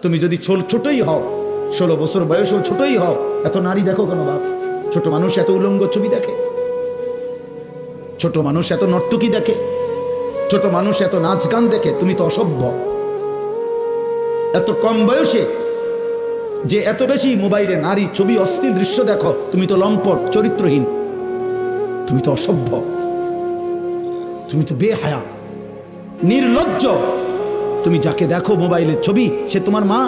তুমি যদি ছোটই হও, 16 বছর বয়সেও ছোটই হও, এত নারী দেখো কেন বাপ? ছোট মানুষ এত উলঙ্গ ছবি দেখে, ছোট মানুষ এত নর্তকী দেখে, ছোট মানুষ এত নাচ গান দেখে। তুমি তো অসভ্য। এত কম বয়সে যে এত বেশি মোবাইলে নারী ছবি অশ্লীল দৃশ্য দেখো, তুমি তো লম্পট, চরিত্রহীন, তুমি তো অসভ্য, তুমি তো বেহায়া, নির্লজ্জ। তুমি যাকে দেখো মোবাইলের ছবি, সে তোমার মা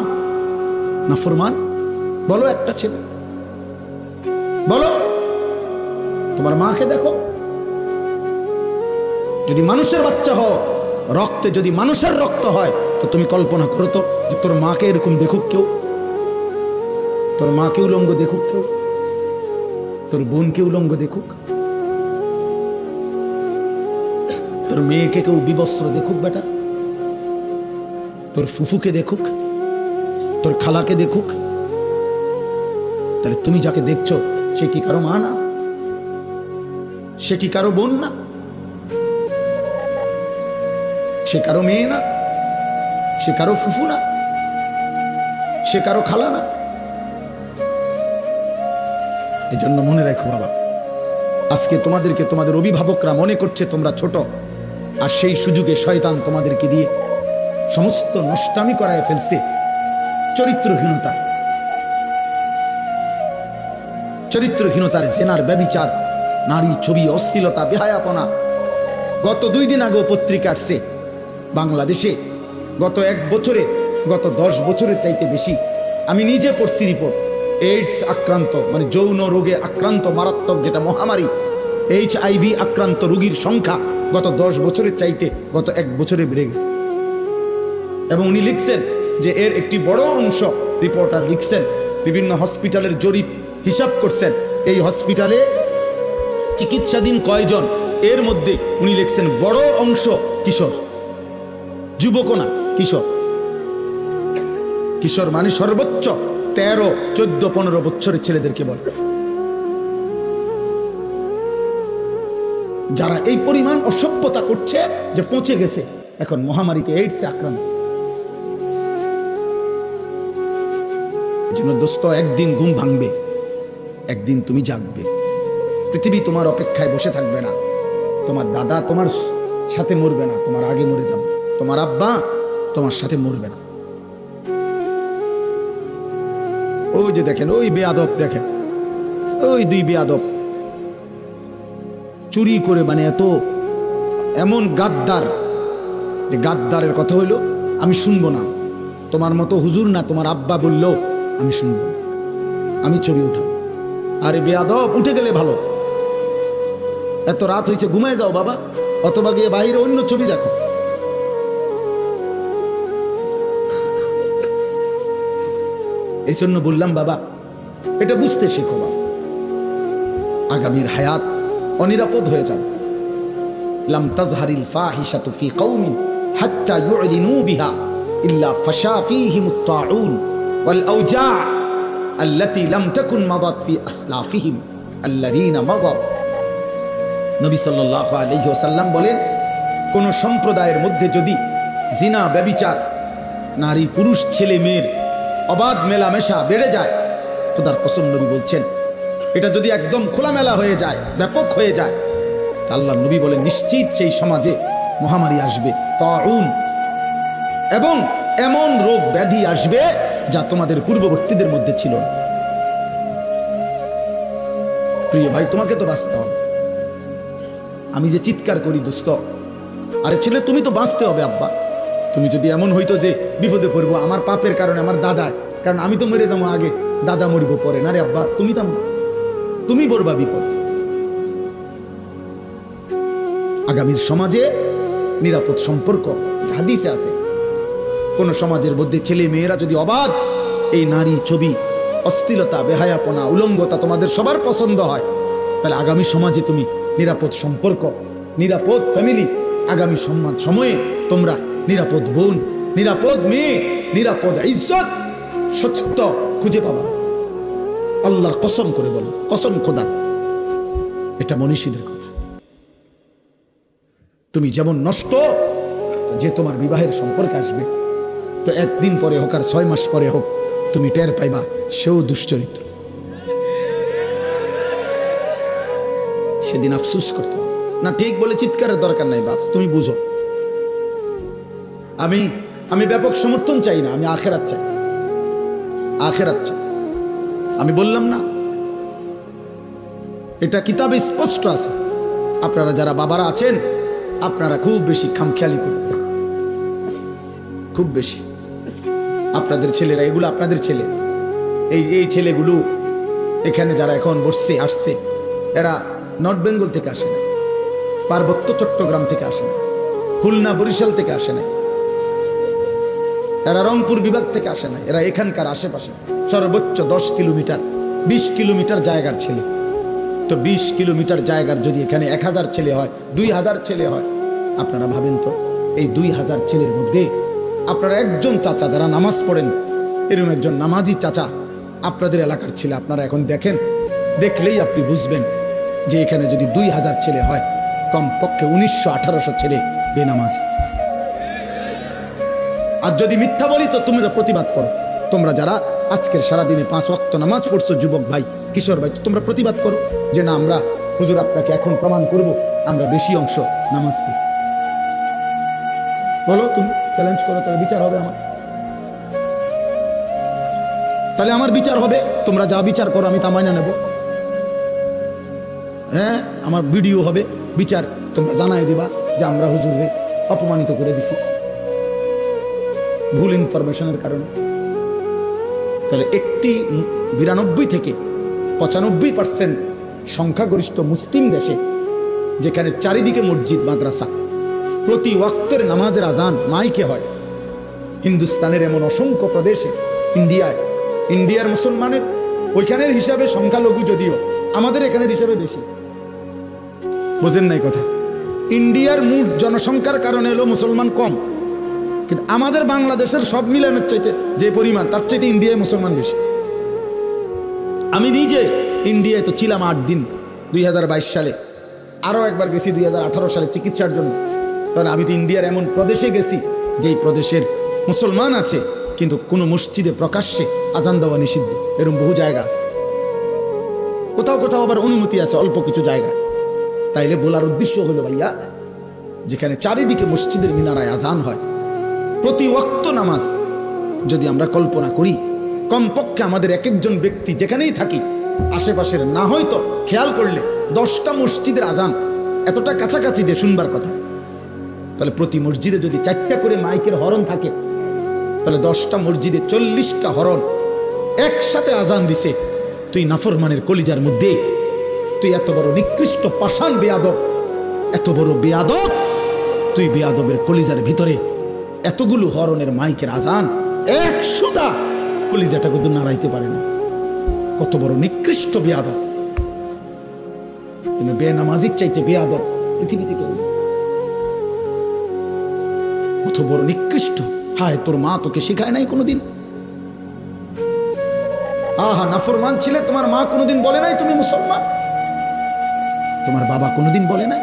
না ফরমান? বলো একটা ছেলে, বলো তোমার মাকে দেখো। যদি মানুষের বাচ্চা হও, রক্তে যদি মানুষের রক্ত হয়, তো তুমি কল্পনা করো তো যে তোর মাকে এরকম দেখুক কেউ, তোর মাকে উলঙ্গ দেখুক কেউ, তোর বোনকে উলঙ্গ দেখুক, তোর মেয়েকে কেউ বিবস্ত্র দেখুক বেটা, তোর ফুফুকে দেখুক, তোর খালাকে দেখুক। তাহলে তুমি যাকে দেখছো সে কি কারো মা না? সে কি কারো বোন না? সে কারো মেয়ে না? সে কারো ফুফু না? সে কারো খালা না? এই জন্য মনে রাখো বাবা, আজকে তোমাদেরকে তোমাদের অভিভাবকরা মনে করছে তোমরা ছোট, আর সেই সুযোগে শয়তান তোমাদেরকে দিয়ে সমস্ত নষ্টামি করায় ফেলছে। চরিত্রহীনতা, চরিত্রহীনতার জেনার, ব্যভিচার, নারী ছবি, অশ্লীলতা, বেহায়াপনা। গত 2 দিন আগেও পত্রিকা আসছে বাংলাদেশে গত 1 বছরে, গত 10 বছরের চাইতে বেশি, আমি নিজে পড়ছি রিপোর্ট, এইডস আক্রান্ত মানে যৌন রোগে আক্রান্ত মারাত্মক যেটা মহামারী, HIV আক্রান্ত রোগীর সংখ্যা গত 10 বছরের চাইতে গত 1 বছরে বেড়ে গেছে। এবং উনি লিখছেন যে এর একটি বড় অংশ, রিপোর্টার লিখছেন, বিভিন্ন হসপিটালের জরিপ হিসাব করছেন, এই হসপিটালে চিকিৎসাধীন কয়জন, এর মধ্যে উনি লিখছেন বড় অংশ কিশোর, যুবক না, কিশোর। কিশোর মানে সর্বোচ্চ 13, 14, 15 বছরের ছেলেদেরকে বলে। যারা এই পরিমাণ অসভ্যতা করছে যে পৌঁছে গেছে এখন মহামারীতে, এইডসে আক্রান্ত। জন্য দোস্ত, একদিন ঘুম ভাঙবে, একদিন তুমি জাগবে। পৃথিবী তোমার অপেক্ষায় বসে থাকবে না। তোমার দাদা তোমার সাথে মরবে না, তোমার আগে মরে যাবে। তোমার আব্বা তোমার সাথে মরবে না। ওই যে দেখেন, ওই বেয়াদব দেখেন, ওই 2 বেয়াদব চুরি করে, মানে এমন গাদ্দার, যে গাদ্দারের কথা হইল আমি শুনবো না, তোমার মতো হুজুর না, তোমার আব্বা বললেও আমি শুনবো, আমি ছবি উঠাবো। আরে বেয়াদব, উঠে গেলে ভালো, এত রাত হয়েছে, ঘুমায় যাও বাবা, অথবা গিয়ে বাইরে অন্য ছবি দেখো। এই জন্য বললাম বাবা, এটা বুঝতে শেখো বাবা, আগামীর হায়াত অনিরাপদ হয়ে যাবে। লাম তাজহারিল ফাহিশাতু ফি কওমিন হাত্তা ইউলিনু বিহা ইল্লা ফাশা ফীহিমুত তাউন ওয়াল আওজা আল্লাতী লাম তাকুন মাদাত ফি আসলাফিহিম আল্লাযীনা মাদাউ। নবী সাল্লাল্লাহু আলাইহি ওয়াসাল্লাম বলেন, কোন সম্প্রদায়ের মধ্যে যদি জিনা, ব্যভিচার, নারী পুরুষ ছেলে মেয়ের অবাধ মেলামেশা বেড়ে যায়, খোদার কসম নবী বলছেন, এটা যদি একদম খোলামেলা হয়ে যায়, ব্যাপক হয়ে যায়, আল্লাহ নবী বলেন নিশ্চিত সেই সমাজে মহামারী আসবে, তাউন, এবং এমন রোগ ব্যাধি আসবে যা তোমাদের পূর্ববর্তীদের মধ্যে ছিল না। প্রিয় ভাই, তোমাকে তো বাঁচতে হবে। আমি যে চিৎকার করি দোস্ত, আরে ছেলে তুমি তো বাঁচতে হবে আব্বা। তুমি যদি এমন হইতো যে বিপদে পড়বো আমার পাপের কারণে, আমার দাদা, কারণ আমি তো মরে যাবো আগে, দাদা মরিব পরে, না রে আব্বা, তুমি বলবা বিপদ। আগামীর সমাজে নিরাপদ সম্পর্ক, হাদিসে আছে, কোন সমাজের মধ্যে ছেলে মেয়েরা যদি অবাধ এই নারী ছবি, অশ্লীলতা, বেহায়াপনা, উলঙ্গতা তোমাদের সবার পছন্দ হয়, তাহলে আগামী সমাজে তুমি নিরাপদ সম্পর্ক, নিরাপদ ফ্যামিলি, আগামী সময়ে তোমরা নিরাপদ বোন, নিরাপদ মেয়ে, নিরাপদ ইজ্জত, সতীত্ব খুঁজে পাবা। আল্লাহর কসম করে বল, কসম খোদা, এটা মনীষীদের কথা। তুমি যেমন নষ্ট, যে তোমার বিবাহের সম্পর্কে আসবে তো একদিন পরে হোক আর 6 মাস পরে হোক তুমি টের পাইবা সেও দুশ্চরিত্র। সেদিন আফসুস করতে হবে না। ঠিক বলে চিৎকারের দরকার নাই বাপ, তুমি বুঝো। আমি ব্যাপক সমর্থন চাই না, আমি আখেরাত চাই, আখেরাত চাই। আমি বললাম না, এটা কিতাবে স্পষ্ট আছে। আপনারা যারা বাবারা আছেন আপনারা খুব বেশি খামখেয়ালি করতেছেন, খুব বেশি। আপনাদের ছেলেরা, এগুলো আপনাদের ছেলে, এই ছেলেগুলো এখানে যারা এখন বসছে আসছে, এরা নর্থ বেঙ্গল থেকে আসে না, পার্বত্য চট্টগ্রাম থেকে আসে না, খুলনা বরিশাল থেকে আসে না, এরা রংপুর বিভাগ থেকে আসে না, এরা এখানকার আশেপাশে সর্বোচ্চ 10 কিলোমিটার 20 কিলোমিটার জায়গার ছেলে। তো 20 কিলোমিটার জায়গার যদি এখানে 1000 ছেলে হয়, 2000 ছেলে হয়, আপনারা ভাবেন তো এই 2000 ছেলের মধ্যে আপনারা একজন চাচা যারা নামাজ পড়েন, এরকম একজন নামাজি চাচা আপনাদের এলাকার ছেলে, আপনারা এখন দেখেন, দেখলেই আপনি বুঝবেন যে এখানে যদি 2000 ছেলে হয়, কমপক্ষে 1900-1800 ছেলে বেনামাজি। আর যদি মিথ্যা বলি তো তোমরা প্রতিবাদ করো। তোমরা যারা আজকের সারাদিনে 5 ওয়াক্ত নামাজ পড়ছো, যুবক ভাই, কিশোর ভাই, তোমরা প্রতিবাদ করো যে না, আমরা হুজুর আপনাকে এখন প্রমাণ করব আমরা বেশি অংশ নামাজ পড়ি। বলো, তুমি চ্যালেঞ্জ করো, তাহলে বিচার হবে আমার, তাহলে আমার বিচার হবে। তোমরা যা বিচার করো আমি তা মাইনা নেব। হ্যাঁ, আমার ভিডিও হবে, বিচার তোমরা জানাই দিবা যে আমরা হুজুরকে অপমানিত করে দিছি ভুল ইনফরমেশনের কারণে। তাহলে একটি 92 থেকে 95% সংখ্যাগরিষ্ঠ মুসলিম দেশে, যেখানে চারিদিকে মসজিদ মাদ্রাসা, প্রতি ওয়াক্তের নামাজের আজান মাইকে হয়, হিন্দুস্তানের এমন অসংখ্য প্রদেশে, ইন্ডিয়ার মুসলমানের ওইখানের হিসাবে সংখ্যালঘু যদিও, আমাদের এখানের হিসাবে বেশি। বোঝেন নাই কথা? ইন্ডিয়ার মোট জনসংখ্যার কারণে হলো মুসলমান কম, কিন্তু আমাদের বাংলাদেশের সব মিলানোর চাইতে যে পরিমাণ, তার চাইতে ইন্ডিয়ায় মুসলমান বেশি। আমি নিজে ইন্ডিয়ায় তো ছিলাম 8 দিন 2022 সালে, আরও একবার গেছি 2018 সালে চিকিৎসার জন্য। তখন আমি তো ইন্ডিয়ার এমন প্রদেশে গেছি যেই প্রদেশের মুসলমান আছে কিন্তু কোনো মসজিদে প্রকাশ্যে আজান দেওয়া নিষিদ্ধ, এরকম বহু জায়গা আছে। কোথাও কোথাও আবার অনুমতি আছে অল্প কিছু জায়গায়। তাইলে বলার উদ্দেশ্য হলো ভাইয়া, যেখানে চারিদিকে মসজিদের মিনারায় আজান হয়, প্রতি ওয়াক্ত নামাজ যদি আমরা কল্পনা করি, কমপক্ষে আমাদের এক একজন ব্যক্তি যেখানেই থাকি আশেপাশের না হয়তো খেয়াল করলে 10টা মসজিদের আজান এতটা কাছাকাছি যে শুনবার কথা, তাহলে প্রতি মসজিদে যদি 4টা করে মাইকের হরন থাকে, তাহলে 10টা মসজিদে 40টা হরন একসাথে আজান দিছে। তুই নাফরমানের কলিজার মধ্যে, তুই এত বড় নিকৃষ্ট পাষাণ বেয়াদব, এত বড় বেয়াদব, তুই বেয়াদবের কলিজার ভিতরে এতগুলো হরনের মাইকের আজান, 100টা কলিজাটা কিন্তু নাড়াইতে পারে না। কত বড় নিকৃষ্ট বেয়াদব! কিন্তু বেনামাজির চাইতে বেয়াদব পৃথিবীতে কেউ নেই। কত বড় নিকৃষ্ট! হায়, তোর মা তোকে শেখায় নাই কোনোদিন? আহা, নাফরমান ছিলে, তোমার মা কোনোদিন বলে নাই তুমি মুসলমান? তোমার বাবা কোনোদিন বলে নাই?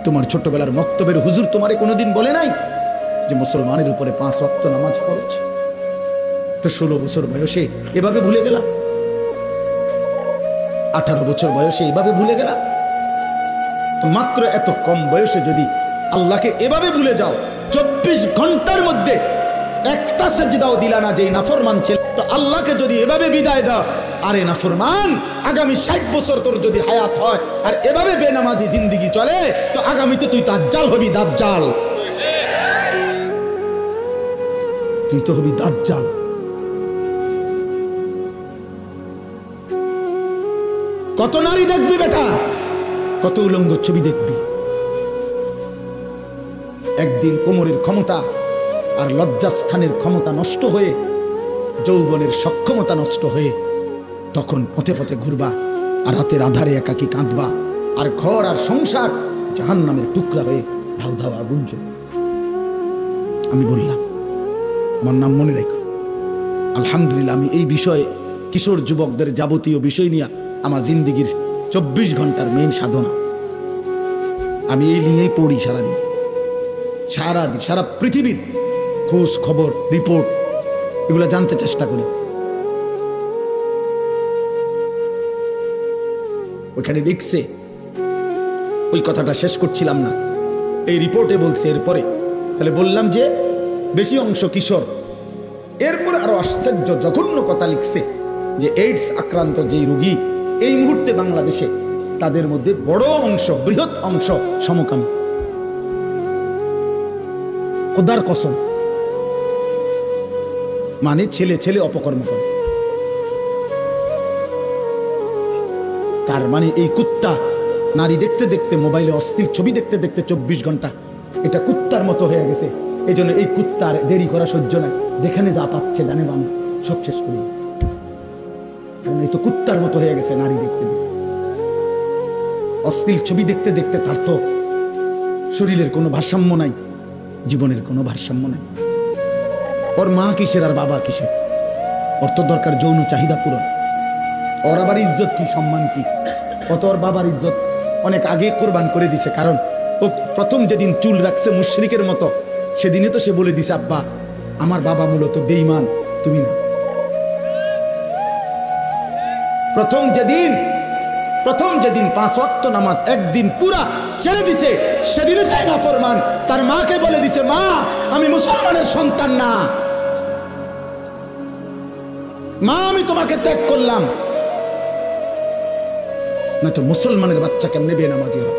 তোমার ছোটবেলার মক্তবের হুজুর তোমারে কোনোদিন বলে নাই যে মুসলমানের উপরে 5 ওয়াক্ত নামাজ ফরজ? তো 16 বছর বয়সে এভাবে ভুলে গেলা, 18 বছর বয়সে এভাবে ভুলে গেলা। তো মাত্র এত কম বয়সে যদি আল্লাহকে এভাবে ভুলে যাও, 24 ঘন্টার মধ্যে একটা সেজদাও দিলা না যে নাফরমান ছিল, তো আল্লাহকে যদি এভাবে বিদায় দাও, আরে নাফরমান, আগামী 60 বছর তোর যদি হায়াত হয় আর এভাবে বেনামাজি জিন্দেগি চলে, তো আগামীতে তুই দাজ্জাল হবি, দাজ্জাল। তুই তো হবি দাজ্জাল। কত নারী দেখবি বেটা, কত উলঙ্গ ছবি দেখবি। একদিন কোমরের ক্ষমতা আর লজ্জাস্থানের ক্ষমতা নষ্ট হয়ে, যৌবনের সক্ষমতা নষ্ট হয়ে, তখন পথে পথে ঘুরবা আর রাতের আধারে একাকী কাঁদবা, আর ঘর আর সংসার জাহান্নামের টুকরা হয়ে ধাউ ধাউ আগুন জ্বলবে। আমি বললাম, আমার নাম মনে রেখো। আলহামদুলিল্লাহ, আমি এই বিষয়ে কিশোর যুবকদের যাবতীয় বিষয় নিয়ে আমার জিন্দিগির 24 ঘন্টার মেইন সাধনা, আমি এই নিয়েই পড়ি সারাদিন, সারা পৃথিবীর খোঁজ খবর রিপোর্ট এগুলো জানতে চেষ্টা করি। ওইখানে লিখছে, ওই কথাটা শেষ করছিলাম না, এই রিপোর্টে বলছে এরপরে, তাহলে বললাম যে বেশি অংশ কিশোর। এরপরে আরো আশ্চর্য জঘন্য কথা লিখছে যে এইডস আক্রান্ত যেই রোগী এই মুহূর্তে বাংলাদেশে, তাদের মধ্যে বড় অংশ, বৃহৎ অংশ সমকামী। খোদার কসম, মানে ছেলে ছেলে অপকর্ম করে। তার মানে এই কুত্তা নারী দেখতে দেখতে, মোবাইলে অস্থির ছবি দেখতে দেখতে 24 ঘন্টা এটা কুত্তার মতো হয়ে গেছে। এই জন্য এই কুত্তার দেরি করা সহ্য নাই, যেখানে যা পাচ্ছে ডানে বামে সব শেষ করি। এই তো কুত্তার মতো হয়ে গেছে নারী দেখতে দেখতে, অশ্লীল ছবি দেখতে দেখতে। তার তো শরীরের কোনো ভারসাম্য নাই, জীবনের কোনো ভারসাম্য নাই। ওর মা কিসের আর বাবা কিসের? ওর তো দরকার যৌন চাহিদা পূরণ। ওর আবার ইজ্জত কি, সম্মান কি? ও তো ওর বাবার ইজ্জত অনেক আগে কোরবান করে দিছে। কারণ ও প্রথম যেদিন চুল রাখছে মুশরিকের মতো, সেদিনে তো সে বলে দিছে, আব্বা আমার বাবা মূলত বেঈমান, তুমি না। প্রথম যেদিন 5 ওয়াক্ত নামাজ একদিন পুরা ছেড়ে দিছে, সেদিনে তাই না ফরমান তার মাকে বলে দিছে, মা আমি মুসলমানের সন্তান না, মা আমি তোমাকে ত্যাগ করলাম। না তো মুসলমানের বাচ্চা কেমনে বেনামাজি হয়?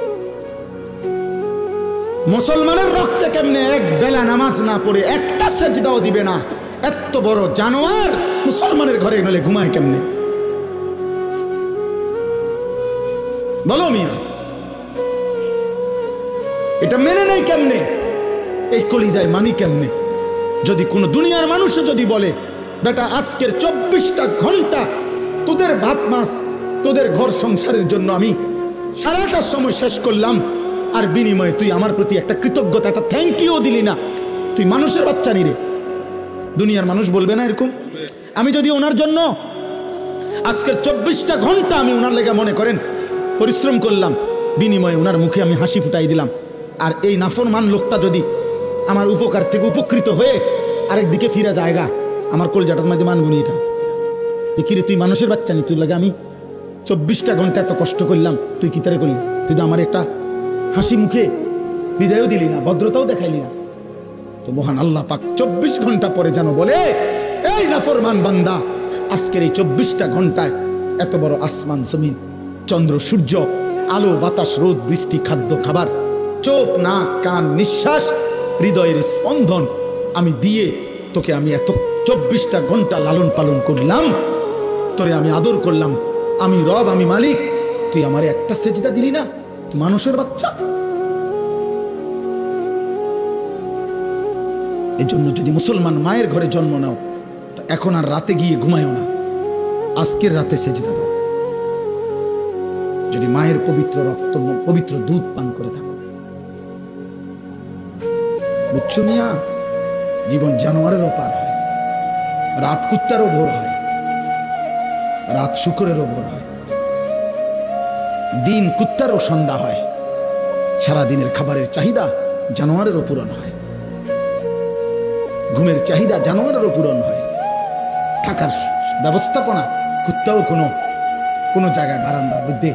মুসলমানের রক্তে কেমনে এক বেলা নামাজ না পড়ে একটা সেজদাও দিবে না? এত বড় জানোয়ার মুসলমানের ঘরে গেলে ঘুমায় কেমনে? বলো মিয়া, এটা মেনে নেই কেমনে? এই কলিজায় মানি কেমনে? যদি কোনো দুনিয়ার মানুষও যদি বলে, বেটা আজকের 24টা ঘন্টা তোদের ভাত মাছ, তোদের ঘর সংসারের জন্য আমি সারাটা সময় শেষ করলাম, আর বিনিময়ে তুই আমার প্রতি একটা কৃতজ্ঞতা, একটা থ্যাংক ইউ দিলি না, তুই মানুষের বাচ্চা নি রে। দুনিয়ার মানুষ বলবে না এরকম? আমি যদি ওনার জন্য আজকের 24টা ঘন্টা আমি ওনার লেগে মনে করেন পরিশ্রম করলাম, বিনিময়ে ওনার মুখে আমি হাসি ফুটাই দিলাম, আর এই নাফরমান লোকটা যদি আমার উপকার থেকে উপকৃত হয়ে আরেকদিকে ফিরে জায়গা, আমার কলজাটার মধ্যে মানবনি এটা যে কিরে তুই মানুষের বাচ্চা নি, তুই লাগে আমি 24টা ঘন্টা এত কষ্ট করলাম, তুই কি তারে করলি? তুই তো আমার একটা হাসি মুখে বিদায়ও দিলি না, ভদ্রতাও দেখাইলি না। তো মহান আল্লাহ পাক 24 ঘন্টা পরে যেন বলে, এই নাফরমান বান্দা, আজকের এই 24টা ঘন্টায় এত বড় আসমান জমিন, চন্দ্র সূর্য, আলো বাতাস, রোদ বৃষ্টি, খাদ্য খাবার, চোখ নাক কান নিঃশ্বাস, হৃদয়ের স্পন্দন আমি দিয়ে তোকে আমি এত 24টা ঘন্টা লালন পালন করলাম, তোরে আমি আদর করলাম, আমি রব, আমি মালিক, তুই আমারে একটা সেজদা দিলি না? তুই মানুষের বাচ্চা। এই জন্য যদি মুসলমান মায়ের ঘরে জন্ম নাও, তো এখন আর রাতে গিয়ে ঘুমায়ও না, আজকের রাতে সেজদা দাও। যদি মায়ের পবিত্র রক্ত, পবিত্র দুধ পান করে থাকো, বুঝছো মিয়া? জীবন জানোয়ারেরও পার হয়, রাত কুত্তারও ভোর হয়, রাত শুকরেরও ভোর হয়, দিন কুত্তারও সন্ধ্যা হয়, সারাদিনের খাবারের চাহিদা জানোয়ারেরও পূরণ হয়, ঘুমের চাহিদা জানোয়ারেরও পূরণ হয়, থাকার ব্যবস্থাপনা কুত্তাও কোনো জায়গা বারান্দার মধ্যে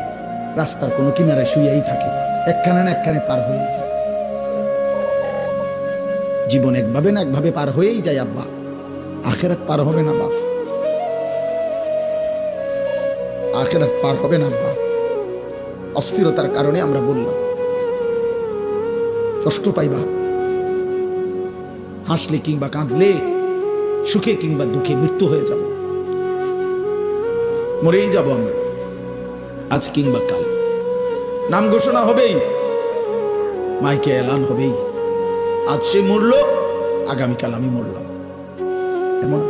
রাস্তার কোনো কিনারে শুয়েই থাকে, একখানে না একখানে পার হয়ে যায়। জীবন একভাবে না একভাবে পার হয়েই যায় আব্বা, আখেরাত পার হবে না বাপ, আখেরাত পার হবে না আব্বা। অস্থিরতার কারণে আমরা বললাম, কষ্ট পাইবা, হাসলে কিংবা কাঁদলে, সুখে কিংবা দুঃখে মৃত্যু হয়ে যাব, মরেই যাব আমরা, আজ কিংবা কাল। নাম ঘোষণা হবেই, মাইকে এলান হবেই, আজ সে মরল, আগামীকাল আমি মরলাম। এমন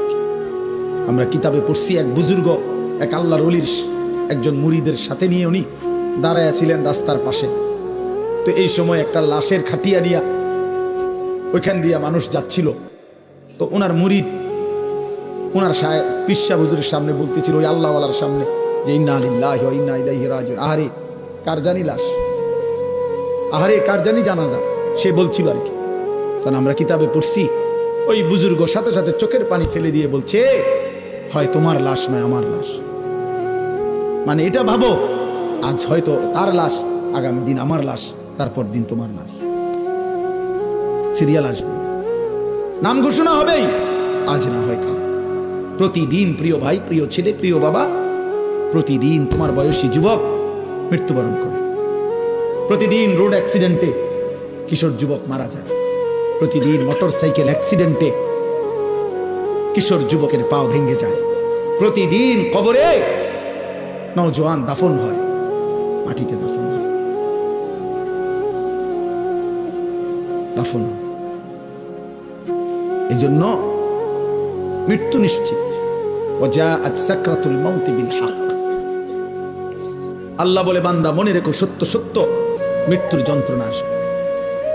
আমরা কিতাবে পড়ছি, এক বুজুর্গ, এক আল্লাহর ওলির একজন মুরিদের সাথে নিয়ে উনি দাঁড়ায় ছিলেন রাস্তার পাশে। তো এই সময় একটা লাশের খাটিয়া নিয়া ওইখান দিয়া মানুষ যাচ্ছিল। তো ওনার মুরিদ ওনার পিসা হুজুরের সামনে বলতেছিল, ওই আল্লাহওয়ালার সামনে, যে ইন্না লিল্লাহি ওয়া ইন্না ইলাইহি রাজিউন, আহারে কার জানি লাশ, আহারে কার জানি জানাজা, সে বলছিল আর কি। কারণ আমরা কিতাবে পড়ছি ওই বুজুর্গ সাথে সাথে চোখের পানি ফেলে দিয়ে বলছে, হয় তোমার লাশ নয় আমার লাশ। মানে এটা ভাবো, আজ হয়তো তার লাশ, আগামী দিন আমার লাশ, তারপর দিন তোমার লাশ। সিরিয়াল আসবে, নাম ঘোষণা হবেই, আজ না হয় কাল। প্রতিদিন প্রিয় ভাই, প্রিয় ছেলে, প্রিয় বাবা, প্রতিদিন তোমার বয়সী যুবক মৃত্যুবরণ করে। প্রতিদিন রোড অ্যাক্সিডেন্টে কিশোর যুবক মারা যায়। প্রতিদিন মোটর সাইকেল অ্যাক্সিডেন্টে কিশোর যুবকের পাও ভেঙে যায়। প্রতিদিন কবরে নওজোয়ান দাফন হয়, মাটিতে দাফন হয়, দাফন। এই জন্য মৃত্যু নিশ্চিত। ওয়াজাআত সাকরাতুল মাউত বিল হক। আল্লাহ বলে, বান্দা মনে রেখো, সত্য সত্য মৃত্যুর যন্ত্রণা আসবে।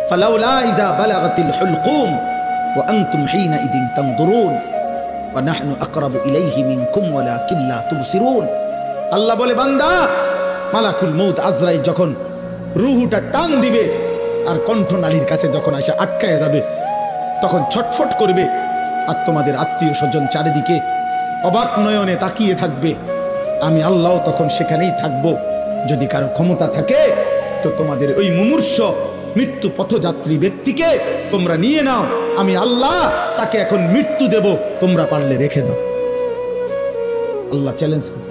ফালাউলা ইযা বালাগাতিল হুলকুম ওয়া আনতুম হিনাইদিন তানদুরুন ওয়া নাহনু আকরাবু ইলাইহি মিনকুম ওয়ালাকিন লা তুবসিরুন। আল্লাহ বলে, বান্দা মালাকুল মউত আজরাইল যখন রূহটা টান দিবে আর কণ্ঠনালীর কাছে যখন এসে আটকায় যাবে, তখন ছটফট করবে, আর তোমাদের আত্মীয় স্বজন চারিদিকে অবাক নয়নে তাকিয়ে থাকবে। আমি আল্লাহ তখন সেখানেই থাকবো। যদি কারো ক্ষমতা থাকে তো তোমাদের ওই মুমূর্ষ মৃত্যু পথযাত্রী ব্যক্তিকে তোমরা নিয়ে নাও, আমি আল্লাহ তাকে এখন মৃত্যু দেব, তোমরা পারলে রেখে দাও। আল্লাহ চ্যালেঞ্জ করে,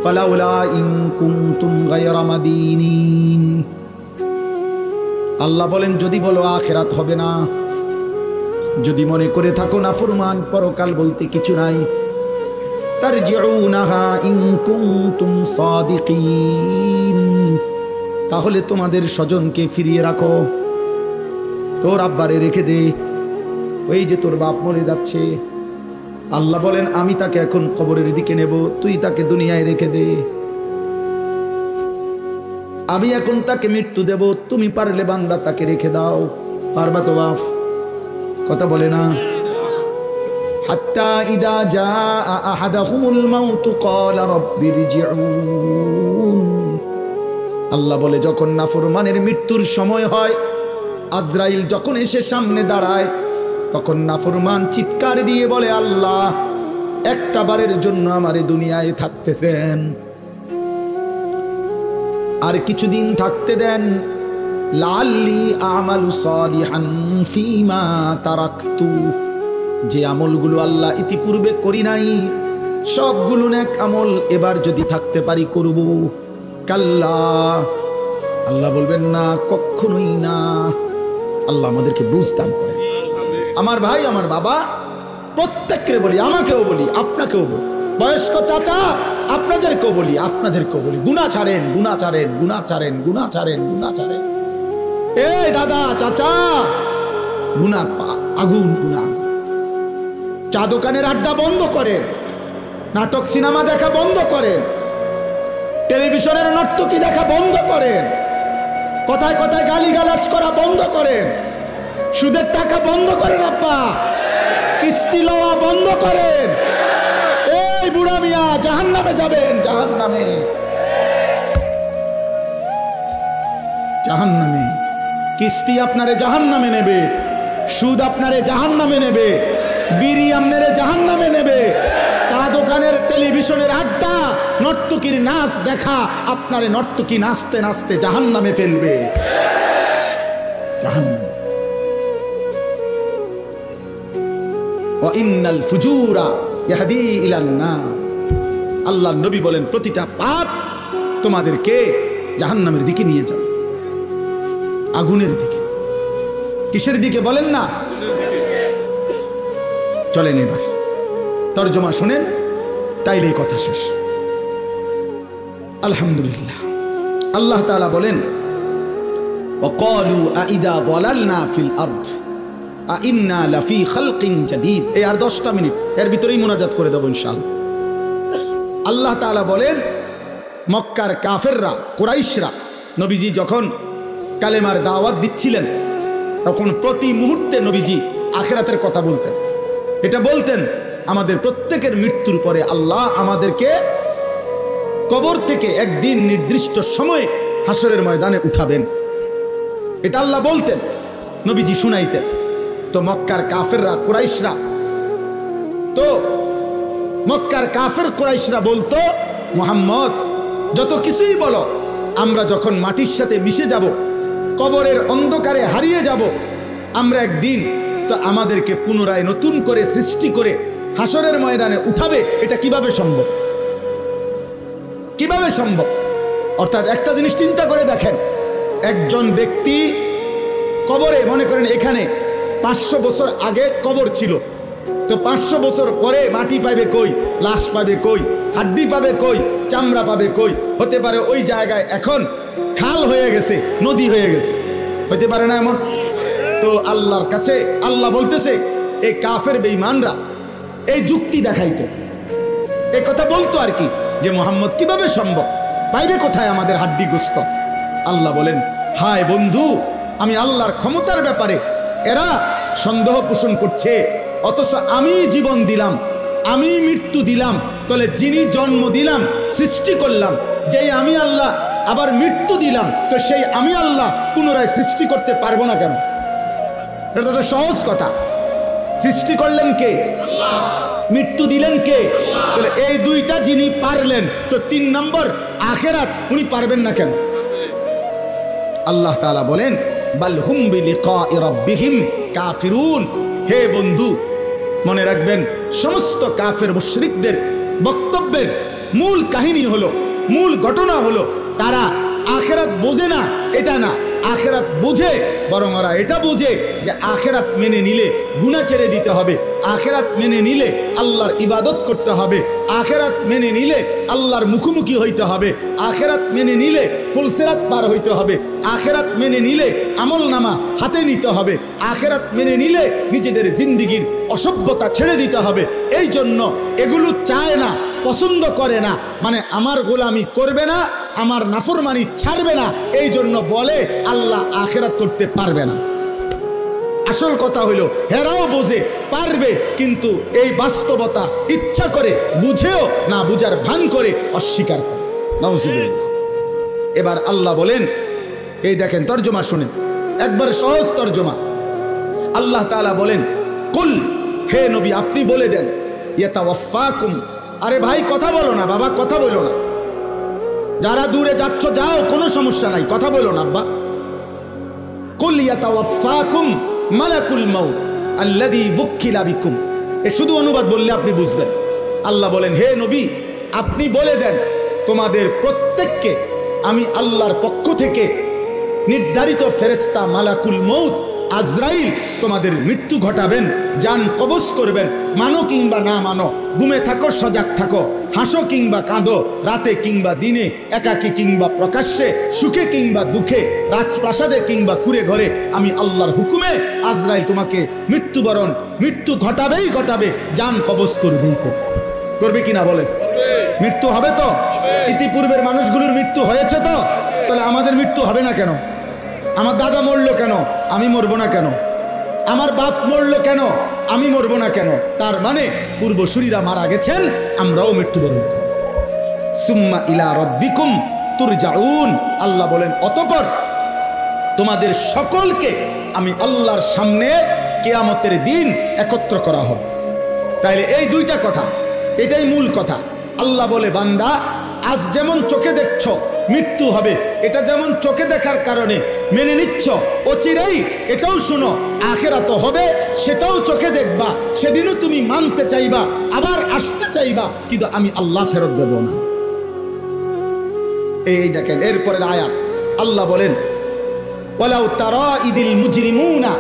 ফালাউলা ইন কুনতুম গায়রা মাদিনিন। আল্লাহ বলেন, যদি বলো আখিরাত হবে না, যদি মনে করে থাকো নাফরমান, পরকাল বলতে কিছু নাই, তারজিউনাহা ইন কুনতুম সাদিকিন, তাহলে তোমাদের স্বজনকে ফিরিয়ে রাখো। তোর আব্বারে রেখে দে, ওই যে তোর বাপ মরে যাচ্ছে, আল্লাহ বলেন আমি তাকে এখন কবরের দিকে নেব, তুই তাকে দুনিয়ায় রেখে দে। আমি এখন তাকে মৃত্যু দেব, তুমি পারলে বান্দা তাকে রেখে দাও। পারবা তো বাপ? কথা বলে না। হাত্তা ইদা জাআ আহাদাহুমুল মাউত ক্বালা রাব্বিরজিউন। আল্লাহ বলে, যখন নাফরমানের মৃত্যুর সময় হয়, আজরাইল যখন এসে সামনে দাঁড়ায়, তখন নাফরমান চিৎকার দিয়ে বলে, আল্লাহ একটা বারের জন্য আমারে দুনিয়ায় থাকতে দেন, আর কিছুদিন থাকতে দেন, লাআল্লি আমালু সালিহান ফীমা তারাকতু। যে আমলগুলো আল্লাহ ইতিপূর্বে করি নাই, সবগুলো নেক আমল এবার যদি থাকতে পারি করব। কাল্লা, আল্লাহ বলবেন না, কখনোই না। আল্লাহ আমাদেরকে বুঝ দান করেন। আমার ভাই, আমার বাবা, প্রত্যেককে বলি, আমাকেও বলি, আপনাকেও বলি, বয়স্ক চাচা আপনাদেরকেও বলি, আপনাদেরকেও বলি, গুনাহ ছাড়েন, গুনাহ ছাড়েন, গুনাহ ছাড়েন, গুনাহ ছাড়েন, গুনাহ ছাড়েন। এই দাদা, চাচা, গুনাহ আগুন, গুনাহ। চা দোকানের আড্ডা বন্ধ করেন, নাটক সিনেমা দেখা বন্ধ করেন, টেলিভিশনের নর্তকী দেখা বন্ধ করেন, কথায় কথায় গালিগালাজ করা বন্ধ করেন, সুদের টাকা বন্ধ করেন, আব্বা কিস্তি লওয়া বন্ধ করেন। এই বুড়া মিয়া, জাহান্নামে যাবেন, জাহান্নামে, জাহান্নামে। কিস্তি আপনারে জাহান্নামে নেবে, সুদ আপনারে জাহান্নামে নেবে, বিড়ি আপনারে জাহান্নামে নেবে, চা দোকানের টেলিভিশনের আড্ডা, নর্তকীর নাচ দেখা আপনারে নর্তকী নাচতে নাচতে জাহান্নামে ফেলবে, জাহান্নামে। ওয়া ইন্নাল ফুজুরা ইয়াহদি ইলান নার। আল্লাহর নবী বলেন, প্রতিটা পাপ তোমাদেরকে জাহান্নামের দিকে নিয়ে যাবে, আগুনের দিকে। কিসের দিকে বলেন না? চলেন এবার তরজমা শুনেন, তাইলেই কথা শেষ। আলহামদুলিল্লাহ। আল্লাহ তাআলা বলেন, ওয়াকালু আইদা যালালনা ফিল আরদ আইন্না লাফি খালকিন জাদীদ। এই আর 10টা মিনিট, এর ভিতরেই মুনাজাত করে দেব ইনশাআল্লাহ। আল্লাহ তাআলা বলেন, মক্কার কাফেররা, কুরাইশরা নবীজি যখন কালেমার দাওয়াত দিচ্ছিলেন, তখন প্রতি মুহূর্তে নবীজি আখিরাতের কথা বলতেন। এটা বলতেন, আমাদের প্রত্যেকের মৃত্যুর পরে আল্লাহ আমাদেরকে কবর থেকে একদিন নির্দিষ্ট সময়ে হাসরের ময়দানে উঠাবেন। এটা আল্লাহ বলতেন, নবীজি শুনাইতেন। তো মক্কার কাফেররা কুরাইশরা বলতো, মুহাম্মদ যত কিছুই বলো, আমরা যখন মাটির সাথে মিশে যাব, কবরের অন্ধকারে হারিয়ে যাব, আমরা একদিন তো আমাদেরকে পুনরায় নতুন করে সৃষ্টি করে হাসরের ময়দানে উঠাবে। এটা কিভাবে সম্ভব? কিভাবে সম্ভব? অর্থাৎ একটা জিনিস চিন্তা করে দেখেন, একজন ব্যক্তি কবরে, মনে করেন এখানে 500 বছর আগে কবর ছিল, তো 500 বছর পরে মাটি পাবে কই, লাশ পাবে কই, হাড্ডি পাবে কই, চামড়া পাবে কই? হতে পারে ওই জায়গায় এখন খাল হয়ে গেছে, নদী হয়ে গেছে, হতে পারে না এমন? তো আল্লাহর কাছে আল্লাহ বলতেছে, এই কাফের বেঈমানরা এই যুক্তি দেখাইতো, এই কথা বলতো আর কি, যে মুহাম্মদ কিভাবে সম্ভব, পাইবে কোথায় আমাদের হাড্ডি গোস্ত? আল্লাহ বলেন, হায় বন্ধু, আমি আল্লাহর ক্ষমতার ব্যাপারে এরা সন্দেহ পোষণ করছে, অথচ আমি জীবন দিলাম, আমি মৃত্যু দিলাম, তাহলে যিনি জন্ম দিলাম, সৃষ্টি করলাম, যেই আমি আল্লাহ আবার মৃত্যু দিলাম, তো সেই আমি আল্লাহ পুনরায় সৃষ্টি করতে পারবো না কেন? এটা তো সহজ কথা। সৃষ্টি করলেন কে? মৃত্যু দিলেন কে? তাহলে এই দুইটা যিনি পারলেন, তো 3 নম্বর আখিরাত উনি পারবেন না কেন? আল্লাহ তাআলা বলেন, বাল হুম বিলিকাই রাব্বিহিম কাফিরুন। হে বন্ধু, মনে রাখবেন, সমস্ত কাফের মুশরিকদের বক্তব্যের মূল কাহিনী হলো, মূল ঘটনা হলো, তারা আখিরাত বোঝে না, এটা না, আখিরাত বুঝে, বরং ওরা এটা বুঝে যে আখিরাত মেনে নিলে গুনাহ ছেড়ে দিতে হবে, আখিরাত মেনে নিলে আল্লাহর ইবাদত করতে হবে, আখিরাত মেনে নিলে আল্লাহর মুখোমুখি হইতে হবে, আখিরাত মেনে নিলে ফুলসিরাত পার হইতে হবে, আখিরাত মেনে নিলে আমলনামা হাতে নিতে হবে, আখিরাত মেনে নিলে নিজেদের জিন্দেগির অসভ্যতা ছেড়ে দিতে হবে। এই জন্য এগুলো চায় না, পছন্দ করে না, মানে আমার গোলামি করবে না, আমার নাফরমানি ছাড়বে না, এই জন্য বলে আল্লাহ আখিরাত করতে পারবে না। আসল কথা হইলো হেরাও বোঝে পারবে, কিন্তু এই বাস্তবতা ইচ্ছা করে বুঝেও না বুঝার ভান করে অস্বীকার করে। নাউজুবিল্লাহ। এবার আল্লাহ বলেন, এই দেখেন তর্জমা শুনেন, একবার সহজ তর্জমা। আল্লাহ তাআলা বলেন, কুল, হে নবী আপনি বলে দেন, ইয়াতাওয়াফাকুম। আরে ভাই কথা বলো না, বাবা কথা বলো না, যারা দূরে যাচ্ছ যাও, কোনো সমস্যা নাই, কথা বলো না আব্বা। কুল ইয়াতাওয়াফাকুম মালাকুল মাউত আল্লাযী বুক্কিলা বিকুম। এ শুধু অনুবাদ বললে আপনি বুঝবেন। আল্লাহ বলেন, হে নবী আপনি বলে দেন, তোমাদের প্রত্যেককে আমি আল্লাহর পক্ষ থেকে নির্ধারিত ফেরেশতা মালাকুল মউত আজরাইল তোমাদের মৃত্যু ঘটাবেন, জান কবজ করবেন, মানো কিংবা না মানো, ঘুমে থাকো সজাগ থাকো, হাসো কিংবা কাঁদো, রাতে কিংবা দিনে, একাকী কিংবা প্রকাশ্যে, সুখে কিংবা দুঃখে, রাজপ্রাসাদে কিংবা কুড়ে ঘরে, আমি আল্লাহর হুকুমে আজরাইল তোমাকে মৃত্যু ঘটাবেই ঘটাবে, জান কবজ করবেই করবে কিনা বলে? মৃত্যু হবে তো? ইতিপূর্বের মানুষগুলোর মৃত্যু হয়েছে তো, তাহলে আমাদের মৃত্যু হবে না কেন? আমার দাদা মরলো কেন, আমি মরবো না কেন? আমার বাপ মরলো কেন, আমি মরবো না কেন? তার মানে পূর্বসূরীরা মারা গেছেন, আমরাও মৃত্যুবরণ করব। সুম্মা ইলা রাব্বিকুম তুরজাউন। আল্লাহ বলেন, অতঃপর তোমাদের সকলকে আমি আল্লাহর সামনে কিয়ামতের দিন একত্র করা হবে। তাইলে এই দুইটা কথা, এটাই মূল কথা। আল্লাহ বলে, বান্দা আজ যেমন চোখে দেখছো মৃত্যু হবে, এটা যেমন চোখে দেখার কারণে মেনে নিচ্ছ, অচিরেই এটাও শুনো আখিরাত হবে, সেটাও চোখে দেখবা, সেদিনও তুমি মানতে চাইবা, আবার আসতে চাইবা, কিন্তু আমি আল্লাহ ফেরত দেব না। এই দেখেন এরপরের আয়াত, আল্লাহ বলেন, ওয়ালাউ তারা ইদিল মুজরিমুনা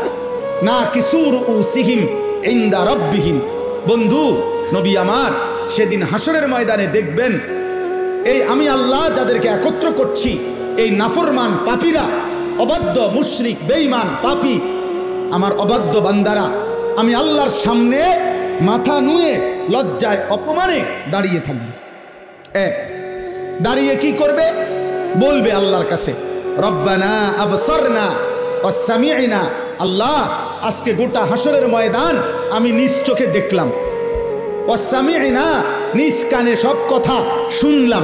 নাকিসু রুউসিহিম ইনদা রাব্বিহিম। বন্ধু নবী আমার, সেদিন হাসরের ময়দানে দেখবেন, এই আমি আল্লাহ যাদেরকে একত্র করছি, এই নাফরমান পাপীরা, অবাধ্য মুশরিক বেঈমান পাপী, আমার অবাধ্য বান্দারা, আমি আল্লাহর সামনে মাথা নুয়ে লজ্জায় অপমানে দাঁড়িয়ে থাকবে। দাঁড়িয়ে কি করবে? বলবে আল্লাহর কাছে, রব্বানা আবসারনা ওয়া সামি'না। আল্লাহ আজকে গোটা হাসরের ময়দান আমি নিজ চোখে দেখলাম, ওয়া সামি'না, নিজ কানে সব কথা শুনলাম,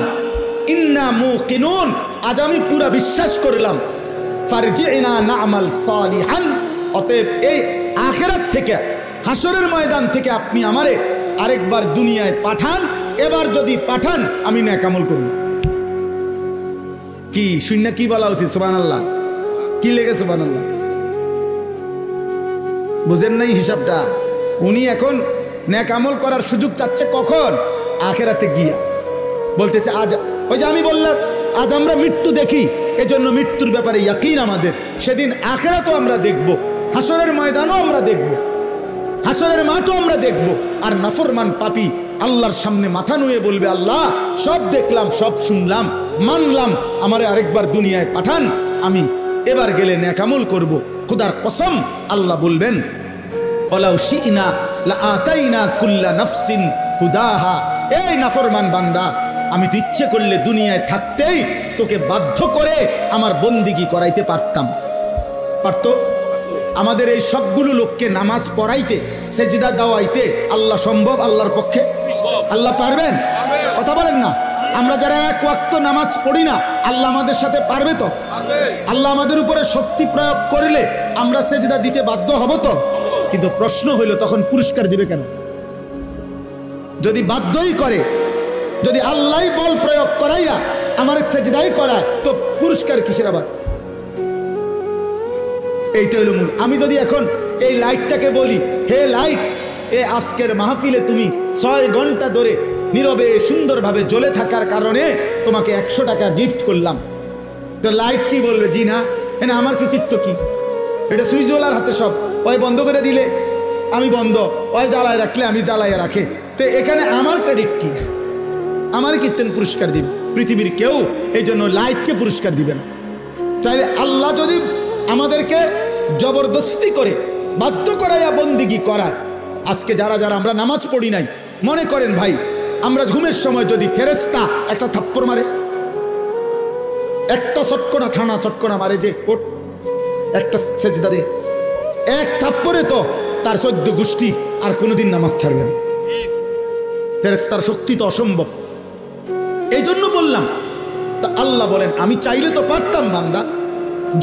ইন্না মুকিনুন, আজ আমি পুরা বিশ্বাস করলাম, ফারজি'না না'মাল সালিহান। অতএব এই আখিরাত থেকে, হাসরের ময়দান থেকে আপনি আমারে আরেকবার দুনিয়ায় পাঠান, এবার যদি পাঠান আমি নেক আমল করব। কি শূন্য কি বলা উচিত? সুবহানাল্লাহ। কি লেগে সুবহানাল্লাহ? বুঝেন নাই হিসাবটা? উনি এখন নেক আমল করার সুযোগ চাচ্ছে কখন? আখিরাতে গিয়া। বলতেছে আজ, ওই যে আমি বললাম আজ আমরা মৃত্যু দেখি, এজন্য মৃত্যুর ব্যাপারে ইয়াকিন আমাদের। সেদিন আখিরাতও আমরা দেখব, হাসরের ময়দানও আমরা দেখব, হাসরের মাঠও আমরা দেখব। আর নাফরমান পাপী আল্লাহর সামনে মাথা নুয়ে বলবে, আল্লাহ সব দেখলাম, সব শুনলাম, মানলাম, আমারে আরেকবার দুনিয়ায় পাঠান, আমি এবার গেলে নেক আমল করব। খোদার কসম আল্লাহ বলবেন, ওয়ালাউ শি'না লাআতাইনা কুল্লা নাফসিন হুদাহা। এই নাফরমান বান্দা, আমি তো ইচ্ছে করলে দুনিয়ায় থাকতেই তোকে বাধ্য করে আমার বন্দিগি করাইতে পারতাম। পারত? আমাদের এই সবগুলো লোককে নামাজ পড়াইতে, সেজদা দেওয়াইতে আল্লাহ সম্ভব? আল্লাহর পক্ষে? আল্লাহ পারবেন? কথা বলেন না। আমরা যারা এক ওয়াক্ত নামাজ পড়ি না, আল্লাহ আমাদের সাথে পারবে তো? আল্লাহ আমাদের উপরে শক্তি প্রয়োগ করলে আমরা সেজদা দিতে বাধ্য হব তো? কিন্তু প্রশ্ন হইল তখন পুরস্কার দিবে কেন? যদি বাধ্যই করে, যদি আল্লাহ বল প্রয়োগ করাইয়া আমার সেজদাই করায়, তো পুরস্কার কিসের আবার? এইটা হলো মূল। আমি যদি এখন এই লাইটটাকে বলি, হে লাইট, এ আজকের মাহফিলে তুমি 6 ঘন্টা ধরে নীরবে সুন্দরভাবে জ্বলে থাকার কারণে তোমাকে 100 টাকা গিফট করলাম, তো লাইট কি বলবে? জি না, না আমার কৃতিত্ব কি? এটা সুইচওয়ালার হাতে সব। ওই বন্ধ করে দিলে আমি বন্ধ, ওই জ্বালায় রাখলে আমি জ্বালাইয়া রাখে, তো এখানে আমার ক্রেডিট কি? আমার কীর্তন পুরস্কার দিবে? পৃথিবীর কেউ এই জন্য লাইটকে পুরস্কার দিবে না। তাইলে আল্লাহ যদি আমাদেরকে জবরদস্তি করে বাধ্য করাইয়া বন্দিগি করায়, আজকে যারা যারা আমরা নামাজ পড়ি নাই, মনে করেন ভাই, আমরা ঘুমের সময় যদি ফেরেশতা একটা থাপ্পড় মারে, একটা চটকনা ঠানা চটকনা মারে, যে ওঠ একটা সেজদা দে, এক থাপ্পড়ে তো তার 14 গোষ্ঠী আর কোনোদিন নামাজ ছাড়বে না। ফেরেশতার শক্তি তো অসম্ভব। এই জন্য বললাম, তা আল্লাহ বলেন আমি চাইলে তো পারতাম বান্দা,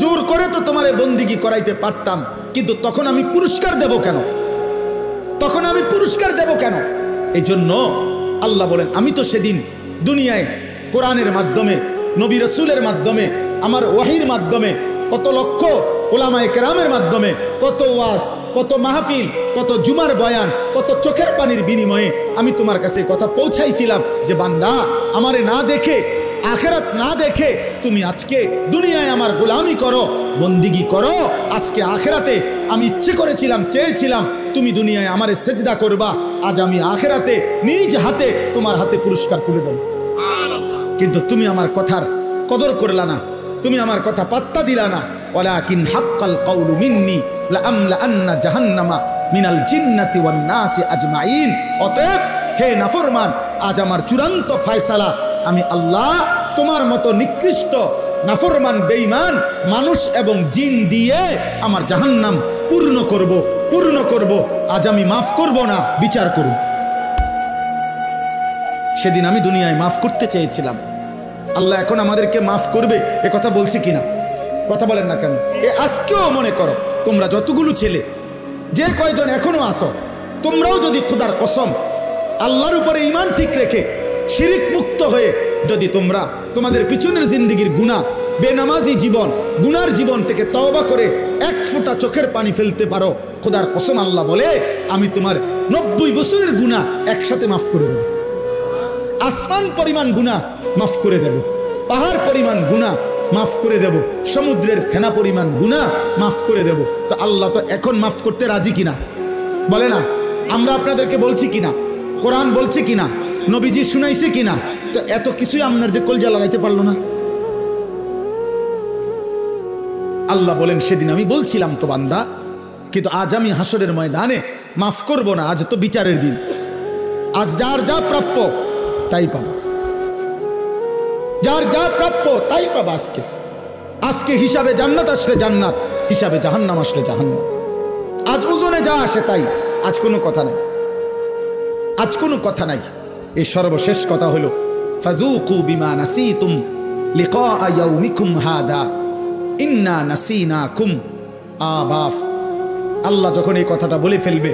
জোর করে তো তোমারে বন্দিগি করাইতে পারতাম, কিন্তু তখন আমি পুরস্কার দেব কেন? তখন আমি পুরস্কার দেব কেন? এই জন্য আল্লাহ বলেন আমি তো সেদিন দুনিয়ায় কোরআনের মাধ্যমে, নবী রাসূলের মাধ্যমে, আমার ওয়াহির মাধ্যমে, কত লক্ষ উলামায়ে কেরামের মাধ্যমে, কত ওয়াজ, কত মাহফিল, কত জুমার বয়ান, কত চোখের পানির বিনিময়ে আমি তোমার কাছে কথা পৌঁছাইছিলাম যে বান্দা, আমারে না দেখে, আখিরাত না দেখে তুমি আজকে দুনিয়ায় আমার গোলামি করো, বন্দিগি করো। আজকে আখিরাতে আমি ইচ্ছে করেছিলাম, চেয়েছিলাম তুমি দুনিয়ায় আমারে সেজদা করবা, আজ আমি আখিরাতে নিজ হাতে তোমার হাতে পুরস্কার তুলে দেব। কিন্তু তুমি আমার কথার কদর করলা না, তুমি আমার কথা পাত্তা দিলা না। ওয়ালাকিন হাক্কাল কাউলু মিন্নি লাআমলাআন্না জাহান্নামা মিনাল জিন্নাতি ওয়ান নাসি আজমাইন। অতএব হে নাফরমান, আজ আমার চূড়ান্ত ফয়সালা, আমি আল্লাহ তোমার মতো নিকৃষ্ট নাফরমান বেঈমান মানুষ এবং জিন দিয়ে আমার জাহান্নাম পূর্ণ করব, পূর্ণ করব। আজ আমি মাফ করব না, বিচার করব। সেদিন আমি দুনিয়ায় মাফ করতে চেয়েছিলাম, আল্লাহ এখন আমাদেরকে মাফ করবে এ কথা বলছি কিনা? কথা বলেন না কেন? এ আজকেও মনে করো, তোমরা যতগুলো ছেলে, যে কয়জন এখনো আসো, তোমরাও যদি খোদার কসম আল্লাহর উপরে ঈমান ঠিক রেখে শিরিক মুক্ত হয়ে যদি তোমরা তোমাদের পিছনের জিন্দেগির গুনাহ, বেনামাজি জীবন, গুনার জীবন থেকে তওবা করে 1 ফোঁটা চোখের পানি ফেলতে পারো, খোদার কসম আল্লাহ বলে আমি তোমার 90 বছরের গুনাহ একসাথে মাফ করে দেব। আসমান পরিমাণ গুনাহ মাফ করে দেব, পাহাড় পরিমাণ গুনাহ মাফ করে দেব, সমুদ্রের ফেনা পরিমাণ গুনাহ মাফ করে দেব। তো আল্লাহ তো এখন মাফ করতে রাজি কিনা? বলে না? আমরা আপনাদেরকে বলছি কিনা? কোরআন বলছে কিনা? নবীজি শুনাইছে কিনা? তো এত কিছুই আপনাদের কলজা লড়াইতে পারলো না। আল্লাহ বলেন সেদিন আমি বলছিলাম তো বান্দা, কিন্তু আজ আমি হাসরের ময়দানে মাফ করব না। আজ তো বিচারের দিন, আজ যার যা প্রাপ্য তাই পাবো, যার যা প্রাপ্য তাই পাবো। আজকে আজকে হিসাবে জান্নাত আসলে জান্নাত, হিসাবে জাহান্নাম আসলে জাহান্নাম। আজ ওজনে যা আসে তাই, আজ কোনো কথা নাই, আজ কোনো কথা নাই। এই সর্বশেষ কথা হলো ফাযুকু বিমা নাসিতুম লিকা ইয়াউমিকুম হাদা ইন্না নাসিনাকুম। বাপ, আল্লাহ যখন এই কথাটা বলে ফেলবে,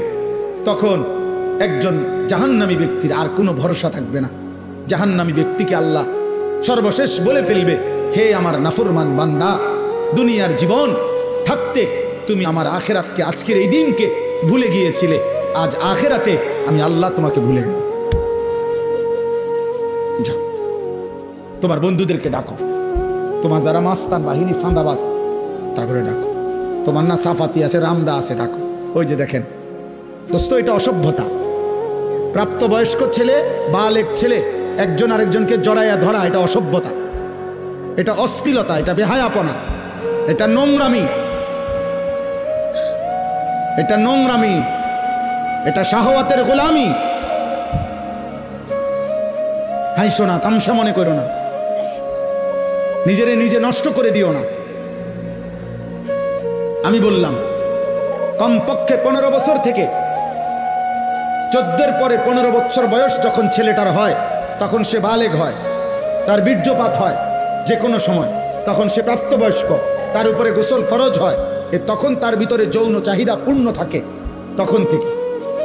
তখন একজন জাহান্নামী ব্যক্তির আর কোনো ভরসা থাকবে না। জাহান্নামী ব্যক্তিকে আল্লাহ সর্বশেষ বলে ফেলবে, হে আমার নাফরমান বান্দা, দুনিয়ার জীবন থাকতে তুমি আমার আখেরাতকে, আজকের এই দিনকে ভুলে গিয়েছিলে, আজ আখেরাতে আমি আল্লাহ তোমাকে ভুলে গেলাম। যাও, তোমার বন্ধুদেরকে ডাকো, তোমার যারা মাস্তান বাহিনী সান্দাবাজ তারপরে ডাকো, তোমার না সাফাতি আছে, রামদা আছে, ডাকো। ওই যে দেখেন দোস্ত, এটা অসভ্যতা। প্রাপ্তবয়স্ক ছেলে, বালেক ছেলে একজন আরেকজনকে জড়াইয়া ধরা, এটা অসভ্যতা, এটা অশ্লীলতা, এটা বেহায়াপনা, এটা নোংরামি, এটা নোংরামি, এটা শাহওয়াতের গোলামি। হাইসো না, তামসা মনে করো না, নিজেরে নিজে নষ্ট করে দিও না। আমি বললাম কমপক্ষে 15 বছর থেকে 14-র পরে 15 বছর বয়স যখন ছেলেটার হয়, তখন সে বালেগ হয়, তার বীর্যপাত হয় যে কোনো সময়, তখন সে প্রাপ্তবয়স্ক, তার উপরে গোসল ফরজ হয়, তখন তার ভিতরে যৌন চাহিদা পূর্ণ থাকে। তখন থেকে,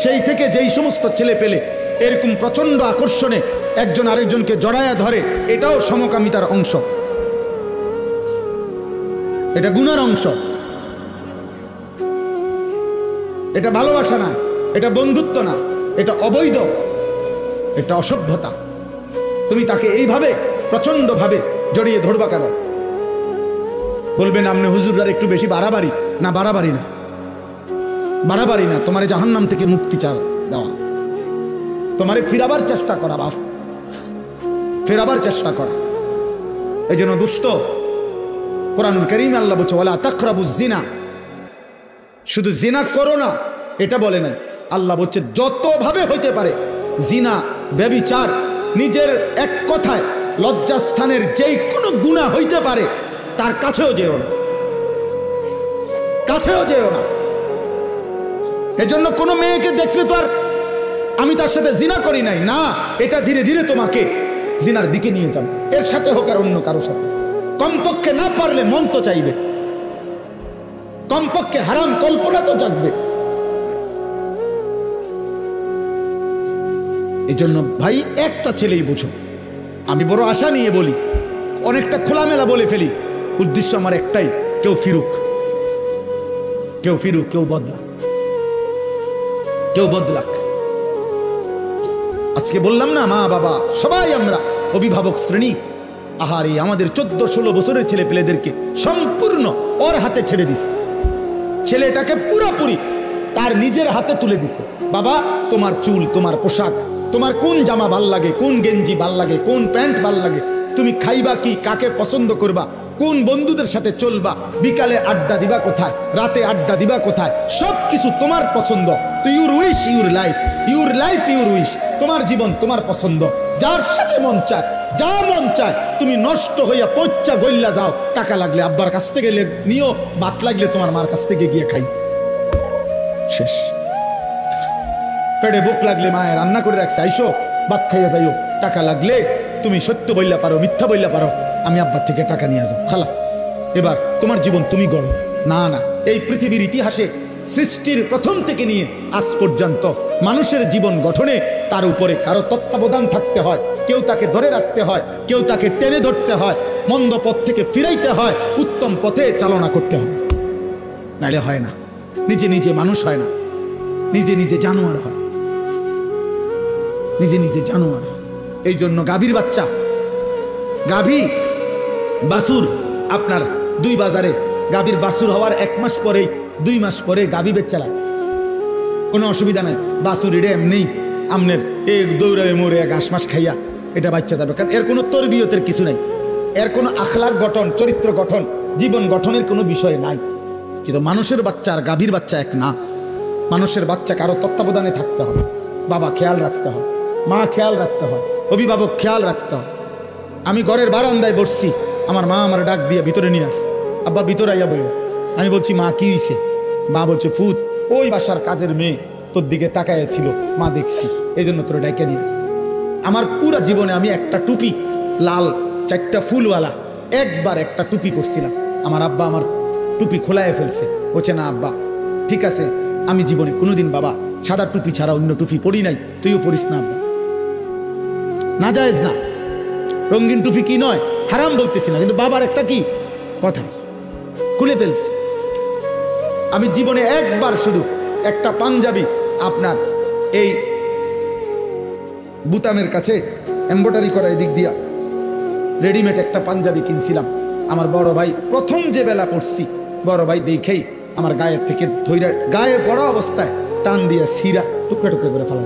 সেই থেকে যেই সমস্ত ছেলে পেলে এরকম প্রচন্ড আকর্ষণে একজন আরেকজনকে জড়ায়া ধরে, এটাও সমকামিতার অংশ, এটা গুনার অংশ, এটা ভালোবাসা না, এটা বন্ধুত্ব না, এটা অবৈধ, এটা অসভ্যতা। তুমি তাকে এইভাবে প্রচন্ড ভাবে জড়িয়ে ধরবা কেন? বলবেন আপনি হুজুররা একটু বেশি বাড়াবাড়ি। না, বাড়াবাড়ি না, বাড়াবাড়ি না, তোমারে জাহান্নাম থেকে মুক্তি দেওয়া, তোমারে ফিরাবার চেষ্টা করা, বাপ, ফেরাবার চেষ্টা করা। এই জন্য দুস্থ, কোরআনুল কারীমে আল্লাহ বলছে ওয়ালা তাকরাবুজ জিনা, শুধু জিনা করো না এটা বলে নাই, আল্লাহ বলছে যতভাবে হইতে পারে জিনা, ব্যভিচার, নিজের এক কথায় লজ্জাস্থানের যেই কোনো গুনাহ হইতে পারে তার কাছেও যেও না, কাছেও যেও না। এজন্য কোনো মেয়েকে দেখলে তো আর আমি তার সাথে জিনা করি নাই না, এটা ধীরে ধীরে তোমাকে জিনার দিকে নিয়ে যাবে, এর সাথে হোক আর অন্য কারোর সাথে। কমপক্ষে না পারলে মন তো চাইবে, কমপক্ষে হারাম কল্পনা তো জাগবে। এই জন্য ভাই একটা ছেলেই বুঝো, আমি বড় আশা নিয়ে বলি, অনেকটা খোলামেলা বলে ফেলি, উদ্দেশ্য আমার একটাই, কেউ ফিরুক, কেউ ফিরুক, কেউ বদলাক, কেউ বদলাক। আজকে বললাম না, মা বাবা সবাই আমরা অভিভাবক শ্রেণী, আহারে আমাদের 14-16 বছরের ছেলে পেলেদেরকে সম্পূর্ণ ওর হাতে ছেড়ে দিছে, ছেলেটাকে পুরোপুরি তার নিজের হাতে তুলে দিছে। বাবা, তোমার চুল, তোমার পোশাক, তোমার কোন জামা ভাল লাগে, কোন গেঞ্জি ভাল লাগে, কোন প্যান্ট ভাল লাগে, তুমি খাইবা কি, কাকে পছন্দ করবা, কোন বন্ধুদের সাথে চলবা, বিকালে আড্ডা দিবা কোথায়, রাতে আড্ডা দিবা কোথায়, সব কিছু তোমার পছন্দ। তো your wish your life, your life your wish, তোমার জীবন তোমার পছন্দ, যার সাথে মন চায়, যা মন চায় তুমি নষ্ট হইয়া পচ্চা গইল্লা যাও, টাকা লাগলে আব্বার কাছ থেকে নিও, ভাত লাগলে তোমার মার কাছ থেকে গিয়ে খাই, শেষ। পেটে ভোক লাগলে মায়ের রান্না করে রাখছে, আইসো ভাত খাইয়া যাইও, টাকা লাগলে তুমি সত্য বললা পারো, মিথ্যা বললা পারো, আমি আব্বার থেকে টাকা নিয়ে যাও, খালাস, এবার তোমার জীবন তুমি গড়ো। না না, এই পৃথিবীর ইতিহাসে সৃষ্টির প্রথম থেকে নিয়ে আজ পর্যন্ত মানুষের জীবন গঠনে তার উপরে কারো তত্ত্বাবধান থাকতে হয়, কেউ তাকে ধরে রাখতে হয়, কেউ তাকে টেনে ধরতে হয়, মন্দ পথ থেকে ফিরাইতে হয়, উত্তম পথে চালনা করতে হয়, নাইলে হয় না। নিজে নিজে মানুষ হয় না, নিজে নিজে জানোয়ার হয়, নিজে নিজে জানোয়ার। এই জন্য গাভীর বাচ্চা, গাভী বাছুর, আপনার 2 বাজারে গাভীর বাছুর হওয়ার 1 মাস পরেই 2 মাস পরে গাভী বেচা লাগে, কোনো অসুবিধা নাই। বাছুর এটা এমনি আমনের এই দৌড়াবে মরে ঘাস মাস খাইয়া এটা বাচ্চা যাবে, কারণ এর কোনো তরবিয়তের কিছু নাই, এর কোনো আখলাক গঠন, চরিত্র গঠন, জীবন গঠনের কোনো বিষয় নাই। কিন্তু মানুষের বাচ্চা আর গাভীর বাচ্চা এক না। মানুষের বাচ্চা কারো তত্ত্বাবধানে থাকতে হবে, বাবা খেয়াল রাখতে হয়, মা খেয়াল রাখতে হয়, অভিভাবক খেয়াল রাখতে হয়। আমি ঘরের বারান্দায় বসছি, আমার মা আমার ডাক দিয়ে ভিতরে নিয়ে আসছে, আব্বা ভিতরে আইয়া বইল। আমি বলছি মা কি হয়েছে? মা বলছে ফুত, ওই বাসার কাজের মেয়ে তোর দিকে তাকায় ছিল, মা দেখছি, এই জন্য তোর ডাইকে নিয়ে আসছে। আমার পুরা জীবনে আমি একটা টুপি, লাল 4টা ফুলওয়ালা, একবার একটা টুপি করছিলাম, আমার আব্বা আমার টুপি খোলায় ফেলছে, বলছে না আব্বা ঠিক আছে, আমি জীবনে কোনোদিন বাবা সাদা টুপি ছাড়া অন্য টুপি পরি নাই, তুইও পরিস না। না জায়েজ না, রঙিন টুপি কি নয়, হারাম বলতেছি না, কিন্তু বাবার একটা কি কথা খুলে ফেলছি। আমি জীবনে একবার শুধু একটা পাঞ্জাবি আপনার এই বুতামের কাছে এমব্রয়ডারি করা এদিক দিয়া রেডিমেড একটা পাঞ্জাবি কিনছিলাম। আমার বড় ভাই প্রথম যে বেলা পড়ছি, বড় ভাই দেখেই আমার গায়ের থেকে ধৈর্য, গায়ে বড় অবস্থায় টান দিয়ে সিরা টুকরা টুকরা করে ফেলা।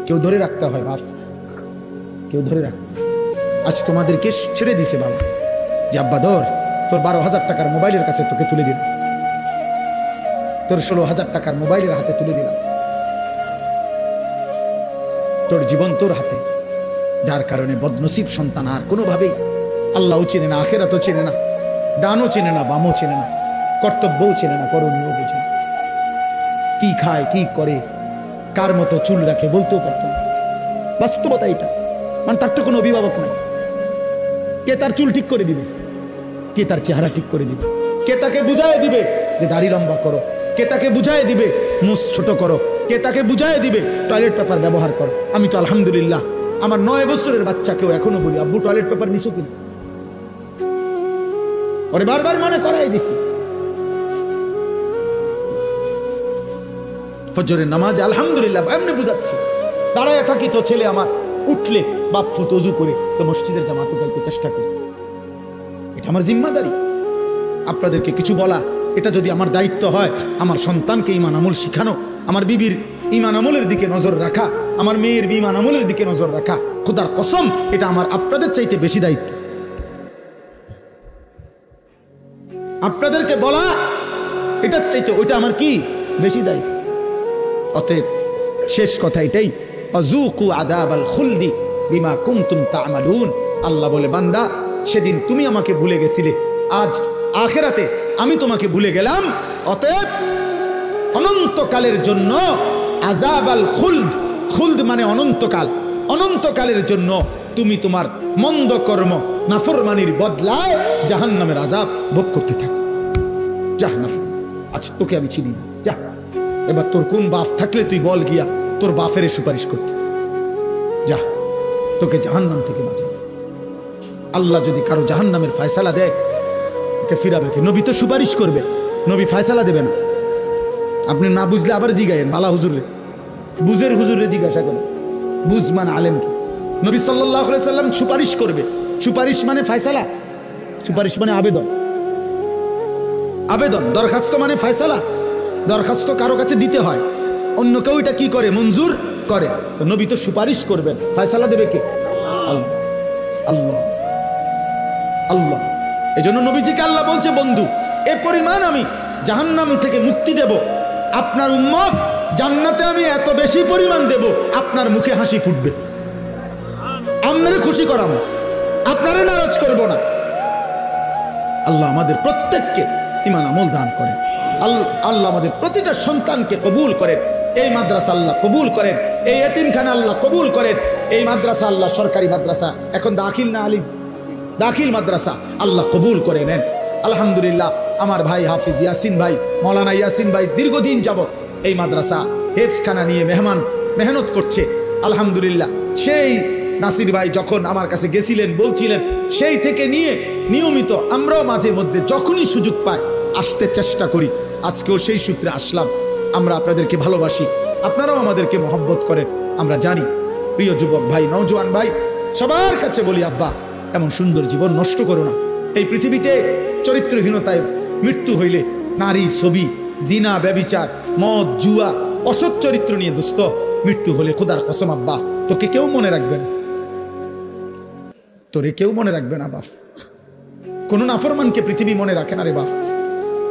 কেউ ধরে রাখতে হয় বাপ, কেউ ধরে রাখতে। আজ তোমাদেরকে ছেড়ে দিছে বাবা যে আব্বা ধর, তোর 12,000 টাকার মোবাইলের কাছে তোকে তুলে দিলাম, তোর 16,000 টাকার মোবাইলের হাতে তুলে দিলাম, তোর জীবন তোর হাতে। যার কারণে বদনসিব সন্তান আর কোনোভাবেই আল্লাহও চেনে না, আখেরাতও চেনে না, ডানও চেনে না, বামও চেনে না, কর্তব্যও চেনে না, করণীয় বুঝে না, কি খায় কি করে কার মতো চুল রাখে বলতেও পারত না। বাস্তবতা এটা, মানে তার তো কোনো অভিভাবক নাই। কে তার চুল ঠিক করে দিবে, কে তার চেহারা ঠিক করে দিবে, কে তাকে বুঝায় দিবে যে দাড়ি লম্বা করো, কে তাকে বুঝায় দিবে মুখ ছোট করো, কে তাকে বুঝায় দিবে টয়লেট পেপার ব্যবহার করো। আমি তো আলহামদুলিল্লাহ আমার 9 বছরের বাচ্চাকেও এখনো বলি আব্বু টয়লেট পেপার নিছো কিনা, ওরে বারবার মনে করাই দিছি। ফজরের নামাজে আলহামদুলিল্লাহ এমনি বুঝাচ্ছি, দাঁড়ায় থাকি তো ছেলে আমার উঠলে বাপ ফুত ওযু করে তো মসজিদের জামাতে যাইতে চেষ্টা করি। এটা আমার জিম্মাদারি। আপনাদেরকে কিছু বলা, এটা যদি আমার দায়িত্ব হয়, আমার সন্তানকে ঈমান আমল শিখানো, আমার বিবির ঈমান আমলের দিকে নজর রাখা, আমার মেয়ের ঈমান আমলের দিকে নজর রাখা, খোদার কসম এটা আমার আপনাদের চাইতে বেশি দায়িত্ব। আপনাদেরকে বলা এটার চাইতে ওইটা আমার কি বেশি দায়িত্ব। অতএব শেষ কথা এটাই, আযুকু আযাবাল খুলদি বিমা কুনতুম তা'মালুন। আল্লাহ বলে বান্দা সেদিন তুমি আমাকে ভুলে গেছিলে, আজ আখিরাতে আমি তোমাকে ভুলে গেলাম। অতএব অনন্তকালের জন্য আযাবাল খুলদ, খুলদ মানে অনন্তকাল, অনন্তকালের জন্য তুমি তোমার মন্দ কর্ম নাফরমানির বদলায় জাহান্নামের আযাব ভোগ করতে থাকো। যা নাফরমান, আজ তোকে আমি চিনি না, যা এবার তোর কোন বাপ থাকলে তুই বল গিয়া তোর বাপের সুপারিশ করতে, যা তোকে জাহান্নাম থেকে বাঁচাবে। আল্লাহ যদি কারো জাহান্নামের ফয়সালা দেয় ওকে ফিরাবে কে? নবী তো সুপারিশ করবে, নবী ফয়সালা দেবে না। আপনি না বুঝলে আবার জিগায়েন বালা হুজুরে, বুঝের হুজুরে জিজ্ঞাসা করেন, বুঝমান আলেমকে। নবী সাল্লাল্লাহু আলাইহি সাল্লাম সুপারিশ করবে, সুপারিশ মানে ফয়সালা, সুপারিশ মানে আবেদন, আবেদন। দরখাস্ত মানে ফয়সালা, দরখাস্ত কারো কাছে দিতে হয়, অন্য কেউ এটা কি করে মঞ্জুর করে। তো নবী তো সুপারিশ করবেন, ফয়সালা দেবে কে? আল্লাহ, আল্লাহ, আল্লাহ। এজন্য নবীজিকে আল্লাহ বলছে বন্ধু এ পরিমাণ আমি জাহান্নাম থেকে মুক্তি দেব, আপনার উম্মত জান্নাতে আমি এত বেশি পরিমাণ দেব আপনার মুখে হাসি ফুটবে, আপনারে খুশি করাবো, আপনারে নারাজ করব না। আল্লাহ আমাদের প্রত্যেককে ঈমান আমল দান করেন। আল্লাহ আমাদের প্রতিটা সন্তানকে কবুল করেন, এই মাদ্রাসা আল্লাহ কবুল করেন, এই এতিমখানা আল্লাহ কবুল করেন, এই মাদ্রাসা আল্লাহ সরকারি মাদ্রাসা, এখন দাখিল না আলিম, দাখিল মাদ্রাসা আল্লাহ কবুল করে নেন। আলহামদুলিল্লাহ আমার ভাই হাফিজ ইয়াসিন ভাই, মৌলানা ইয়াসিন ভাই দীর্ঘদিন যাবত এই মাদ্রাসা হেফজখানা নিয়ে মেহনত করছে। আলহামদুলিল্লাহ সেই নাসির ভাই যখন আমার কাছে গেছিলেন বলছিলেন, সেই থেকে নিয়ে নিয়মিত আমরাও মাঝে মধ্যে যখনই সুযোগ পাই আসতে চেষ্টা করি। আজকেও সেই সূত্রে আসলাম। আমরা আপনাদেরকে ভালোবাসি, আপনারাও আমাদেরকে মহব্বত করেন, আমরা জানি। প্রিয় যুবক ভাই, নওজোয়ান ভাই, সবার কাছে বলি আব্বা এমন সুন্দর জীবন নষ্ট করো না। এই পৃথিবীতে চরিত্রহীনতায় মৃত্যু হইলে নারী, ছবি, জিনা, ব্যভিচার, মদ, জুয়া, অসৎ চরিত্র নিয়ে দোস্ত মৃত্যু হলে খোদার কসম আব্বা তোকে কেউ মনে রাখবে না, তোরে কেউ মনে রাখবে না বাপ। কোন নাফরমানকে পৃথিবী মনে রাখে না রে বাপ,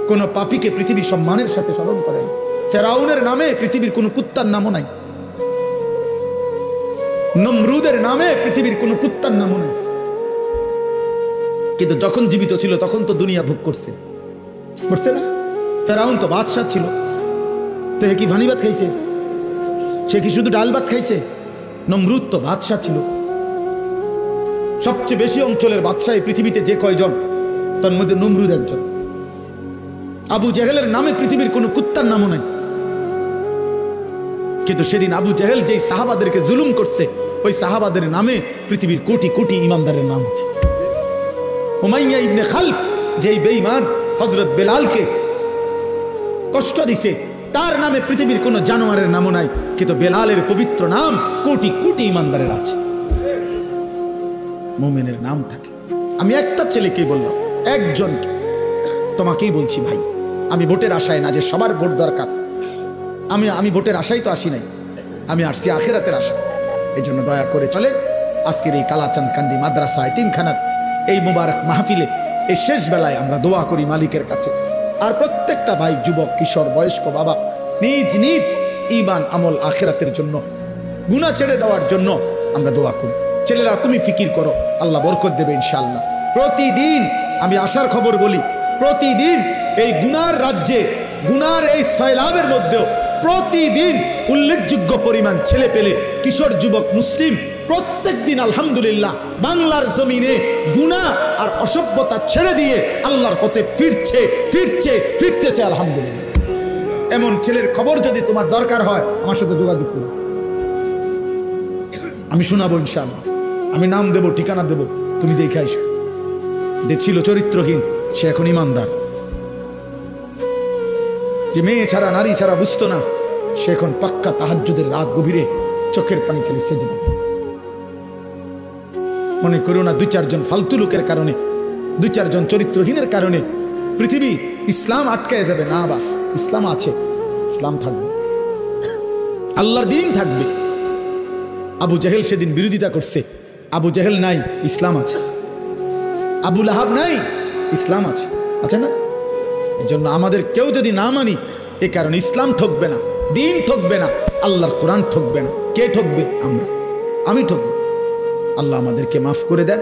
কোন পাপীকে পৃথিবী সম্মানের সাথে স্মরণ করে না। ফেরাউনের নামে পৃথিবীর কোন কুত্তার নামও নাই, নমরুদের নামে পৃথিবীর কোন কুত্তার নামও নাই। কিন্তু যখন জীবিত ছিল তখন তো দুনিয়া ভোগ করছে, করছে না? ফেরাউন তো বাদশাহ ছিল, তো হে কি ভানি ভাত খাইছে? সে কি শুধু ডাল ভাত খাইছে? নমরুদ তো বাদশাহ ছিল, সবচেয়ে বেশি অঞ্চলের বাদশাহ পৃথিবীতে যে কয়জন তার মধ্যে নমরুদ একজন। আবু জেহেলের নামে পৃথিবীর কোনো কুত্তার নামও নাই, কিন্তু সেদিন আবু জেহেল যেই সাহাবাদেরকে জুলুম করছে ওই সাহাবাদের নামে পৃথিবীর কোটি কোটি ইমানদারের নাম আছে। উমাইয়া ইবনে খালফ যেই বেঈমান হযরত বেলালকে কষ্ট দিছে তার নামে পৃথিবীর কোনো জানোয়ারের নামও নাই, কিন্তু বেলালের পবিত্র নাম কোটি কোটি ইমানদারের আছে, মুমিনের নাম থাকে। আমি একটা ছেলেকেই বললাম, একজনকে, তোমাকেই বলছি ভাই, আমি ভোটের আশায় না যে সবার ভোট দরকার, আমি ভোটের আশাই তো আসি নাই, আমি আসছি আখিরাতের আশা। এই জন্য দয়া করে চলে আজকের এই কালাচাঁদ কান্দি মাদ্রাসা এতিমখানার এই মুবারক মাহফিলে এই শেষ বেলায় আমরা দোয়া করি মালিকের কাছে। আর প্রত্যেকটা ভাই, যুবক, কিশোর, বয়স্ক বাবা নিজ নিজ ঈমান আমল আখিরাতের জন্য, গুনাহ ছেড়ে দেওয়ার জন্য আমরা দোয়া করি। ছেলেরা তুমি ফিকির করো, আল্লাহ বরকত দেবে ইনশাআল্লাহ। প্রতিদিন আমি আশার খবর বলি, প্রতিদিন এই গুনার রাজ্যে, গুনার এই সয়লাবের মধ্যেও প্রতিদিন উল্লেখযোগ্য পরিমাণ ছেলে পেলে, কিশোর, যুবক, মুসলিম প্রত্যেক দিন আলহামদুলিল্লাহ বাংলার জমিনে গুনাহ আর অসভ্যতা ছেড়ে দিয়ে আল্লাহর পথে ফিরতেছে আলহামদুলিল্লাহ। এমন ছেলের খবর যদি তোমার দরকার হয় আমার সাথে যোগাযোগ করো, আমি শোনাবো ইনশাআল্লাহ। আমি নাম দেব, ঠিকানা দেব, তুমি দেখে আইসো। যে ছিল চরিত্রহীন সে এখন ইমানদার, যে মেয়ে ছাড়া নারী ছাড়া বুঝতো না সে এখন পাক্কা তাহাজ্জুদের রাত গভীরে চোখের পানি ফেলে সেজদা। মনে করো না 2-4 জন ফালতু লোকের কারণে, 2-4 জন চরিত্রহীনের কারণে পৃথিবী ইসলাম আটকায় যাবে। না বাস, ইসলাম আছে, ইসলাম থাকবে, আল্লাহর দিন থাকবে। আবু জেহেল সেদিন বিরোধিতা করছে, আবু জেহেল নাই, ইসলাম আছে। আবু লাহাব নাই, ইসলাম আছে, আছে না? এই জন্য আমাদের কেউ যদি না মানি, এ কারণে ইসলাম ঠকবে না, দিন ঠকবে না, আল্লাহর কোরআন ঠকবে না। কে ঠকবে? আমরা, আমি ঠকব। আল্লাহ আমাদেরকে মাফ করে দেন।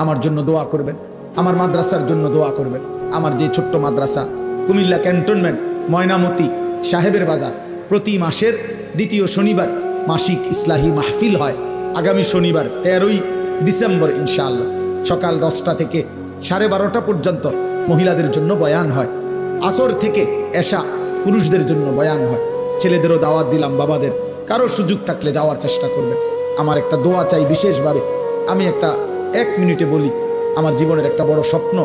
আমার জন্য দোয়া করবেন, আমার মাদ্রাসার জন্য দোয়া করবেন। আমার যে ছোট্ট মাদ্রাসা কুমিল্লা ক্যান্টনমেন্ট ময়নামতি সাহেবের বাজার, প্রতি মাসের দ্বিতীয় শনিবার মাসিক ইসলাহি মাহফিল হয়। আগামী শনিবার 13ই ডিসেম্বর ইনশাআল্লাহ সকাল 10টা থেকে 12:30 পর্যন্ত মহিলাদের জন্য বয়ান হয়। আসর থেকে এশা পুরুষদের জন্য বয়ান হয়। ছেলেদেরও দাওয়াত দিলাম, বাবাদের কারো সুযোগ থাকলে যাওয়ার চেষ্টা করবেন। আমার একটা দোয়া চাই বিশেষভাবে, আমি একটা 1 মিনিটে বলি। আমার জীবনের একটা বড় স্বপ্ন,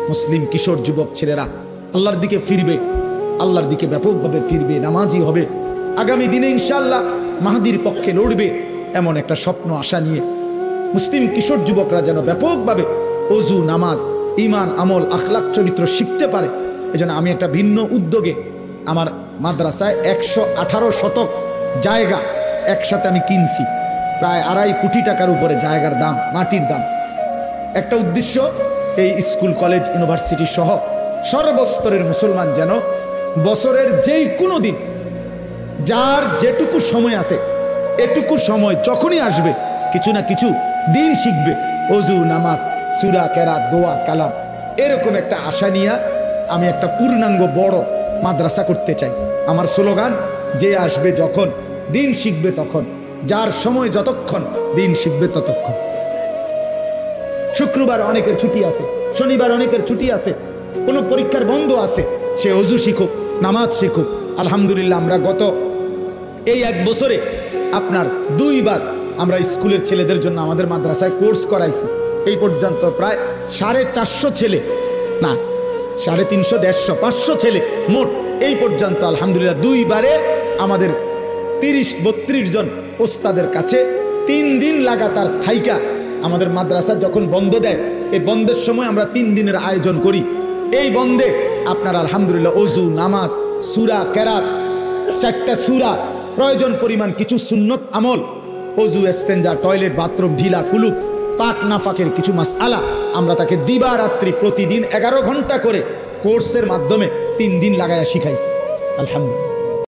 মুসলিম কিশোর যুবক ছেলেরা আল্লাহর দিকে ফিরবে, আল্লাহর দিকে ব্যাপকভাবে ফিরবে, নামাজি হবে, আগামী দিনে ইনশাআল্লাহ মাহদির পক্ষে লড়বে, এমন একটা স্বপ্ন আশা নিয়ে মুসলিম কিশোর যুবকরা যেন ব্যাপকভাবে ওযু, নামাজ, ঈমান, আমল, আখলাক, চরিত্র শিখতে পারে। এজন্য আমি একটা ভিন্ন উদ্যোগে আমার মাদ্রাসায় 118 শতক জায়গা একসাথে আমি কিনছি, প্রায় 2.5 কোটি টাকার উপরে জায়গার দাম, মাটির দাম। একটা উদ্দেশ্য, এই স্কুল, কলেজ, ইউনিভার্সিটি সহ সর্বস্তরের মুসলমান যেন বছরের যেই কোনো দিন, যার যেটুকু সময় আছে, এটুকু সময় যখনই আসবে কিছু না কিছু দিন শিখবে। ওযু, নামাজ, সূরা, কেরাত, দোয়া, কালাম, এরকম একটা আশা নিয়ে আমি একটা পূর্ণাঙ্গ বড় মাদ্রাসা করতে চাই। আমার স্লোগান, যে আসবে যখন, দিন শিখবে তখন, যার সময় যতক্ষণ, দিন শিখবে ততক্ষণ। শুক্রবার অনেকের ছুটি আছে, শনিবার অনেকের ছুটি আছে, কোনো পরীক্ষার বন্ধ আছে, সে ওযু শিখুক, নামাজ শিখুক। আলহামদুলিল্লাহ আমরা গত এই 1 বছরে আপনার 2 বার আমরা স্কুলের ছেলেদের জন্য আমাদের মাদ্রাসায় কোর্স করাইছি। এই পর্যন্ত প্রায় 450 ছেলে, না 350, 150, 500 ছেলে মোট এই পর্যন্ত আলহামদুলিল্লাহ 2 বারে আমাদের 30-32 জন ওস্তাদের কাছে 3 দিন লাগাতার থাইকা আমাদের মাদ্রাসা যখন বন্ধ দেয়, এই বন্ধের সময় আমরা 3 দিনের আয়োজন করি। এই বন্ধে আপনার আলহামদুলিল্লাহ ওযু, নামাজ, সূরা, কেরাত, 4টা সূরা, প্রয়োজন পরিমাণ কিছু সুন্নত আমল, ওযু, ইস্তেঞ্জা, টয়লেট, বাথরুম, ঢিলা, কুলুপ, পাক নাফাকের কিছু মাসআলা আমরা তাকে দিবারাত্রি প্রতিদিন 11 ঘন্টা করে কোর্সের মাধ্যমে 3 দিন লাগায়া শিখাইছি। আলহামদুলিল্লাহ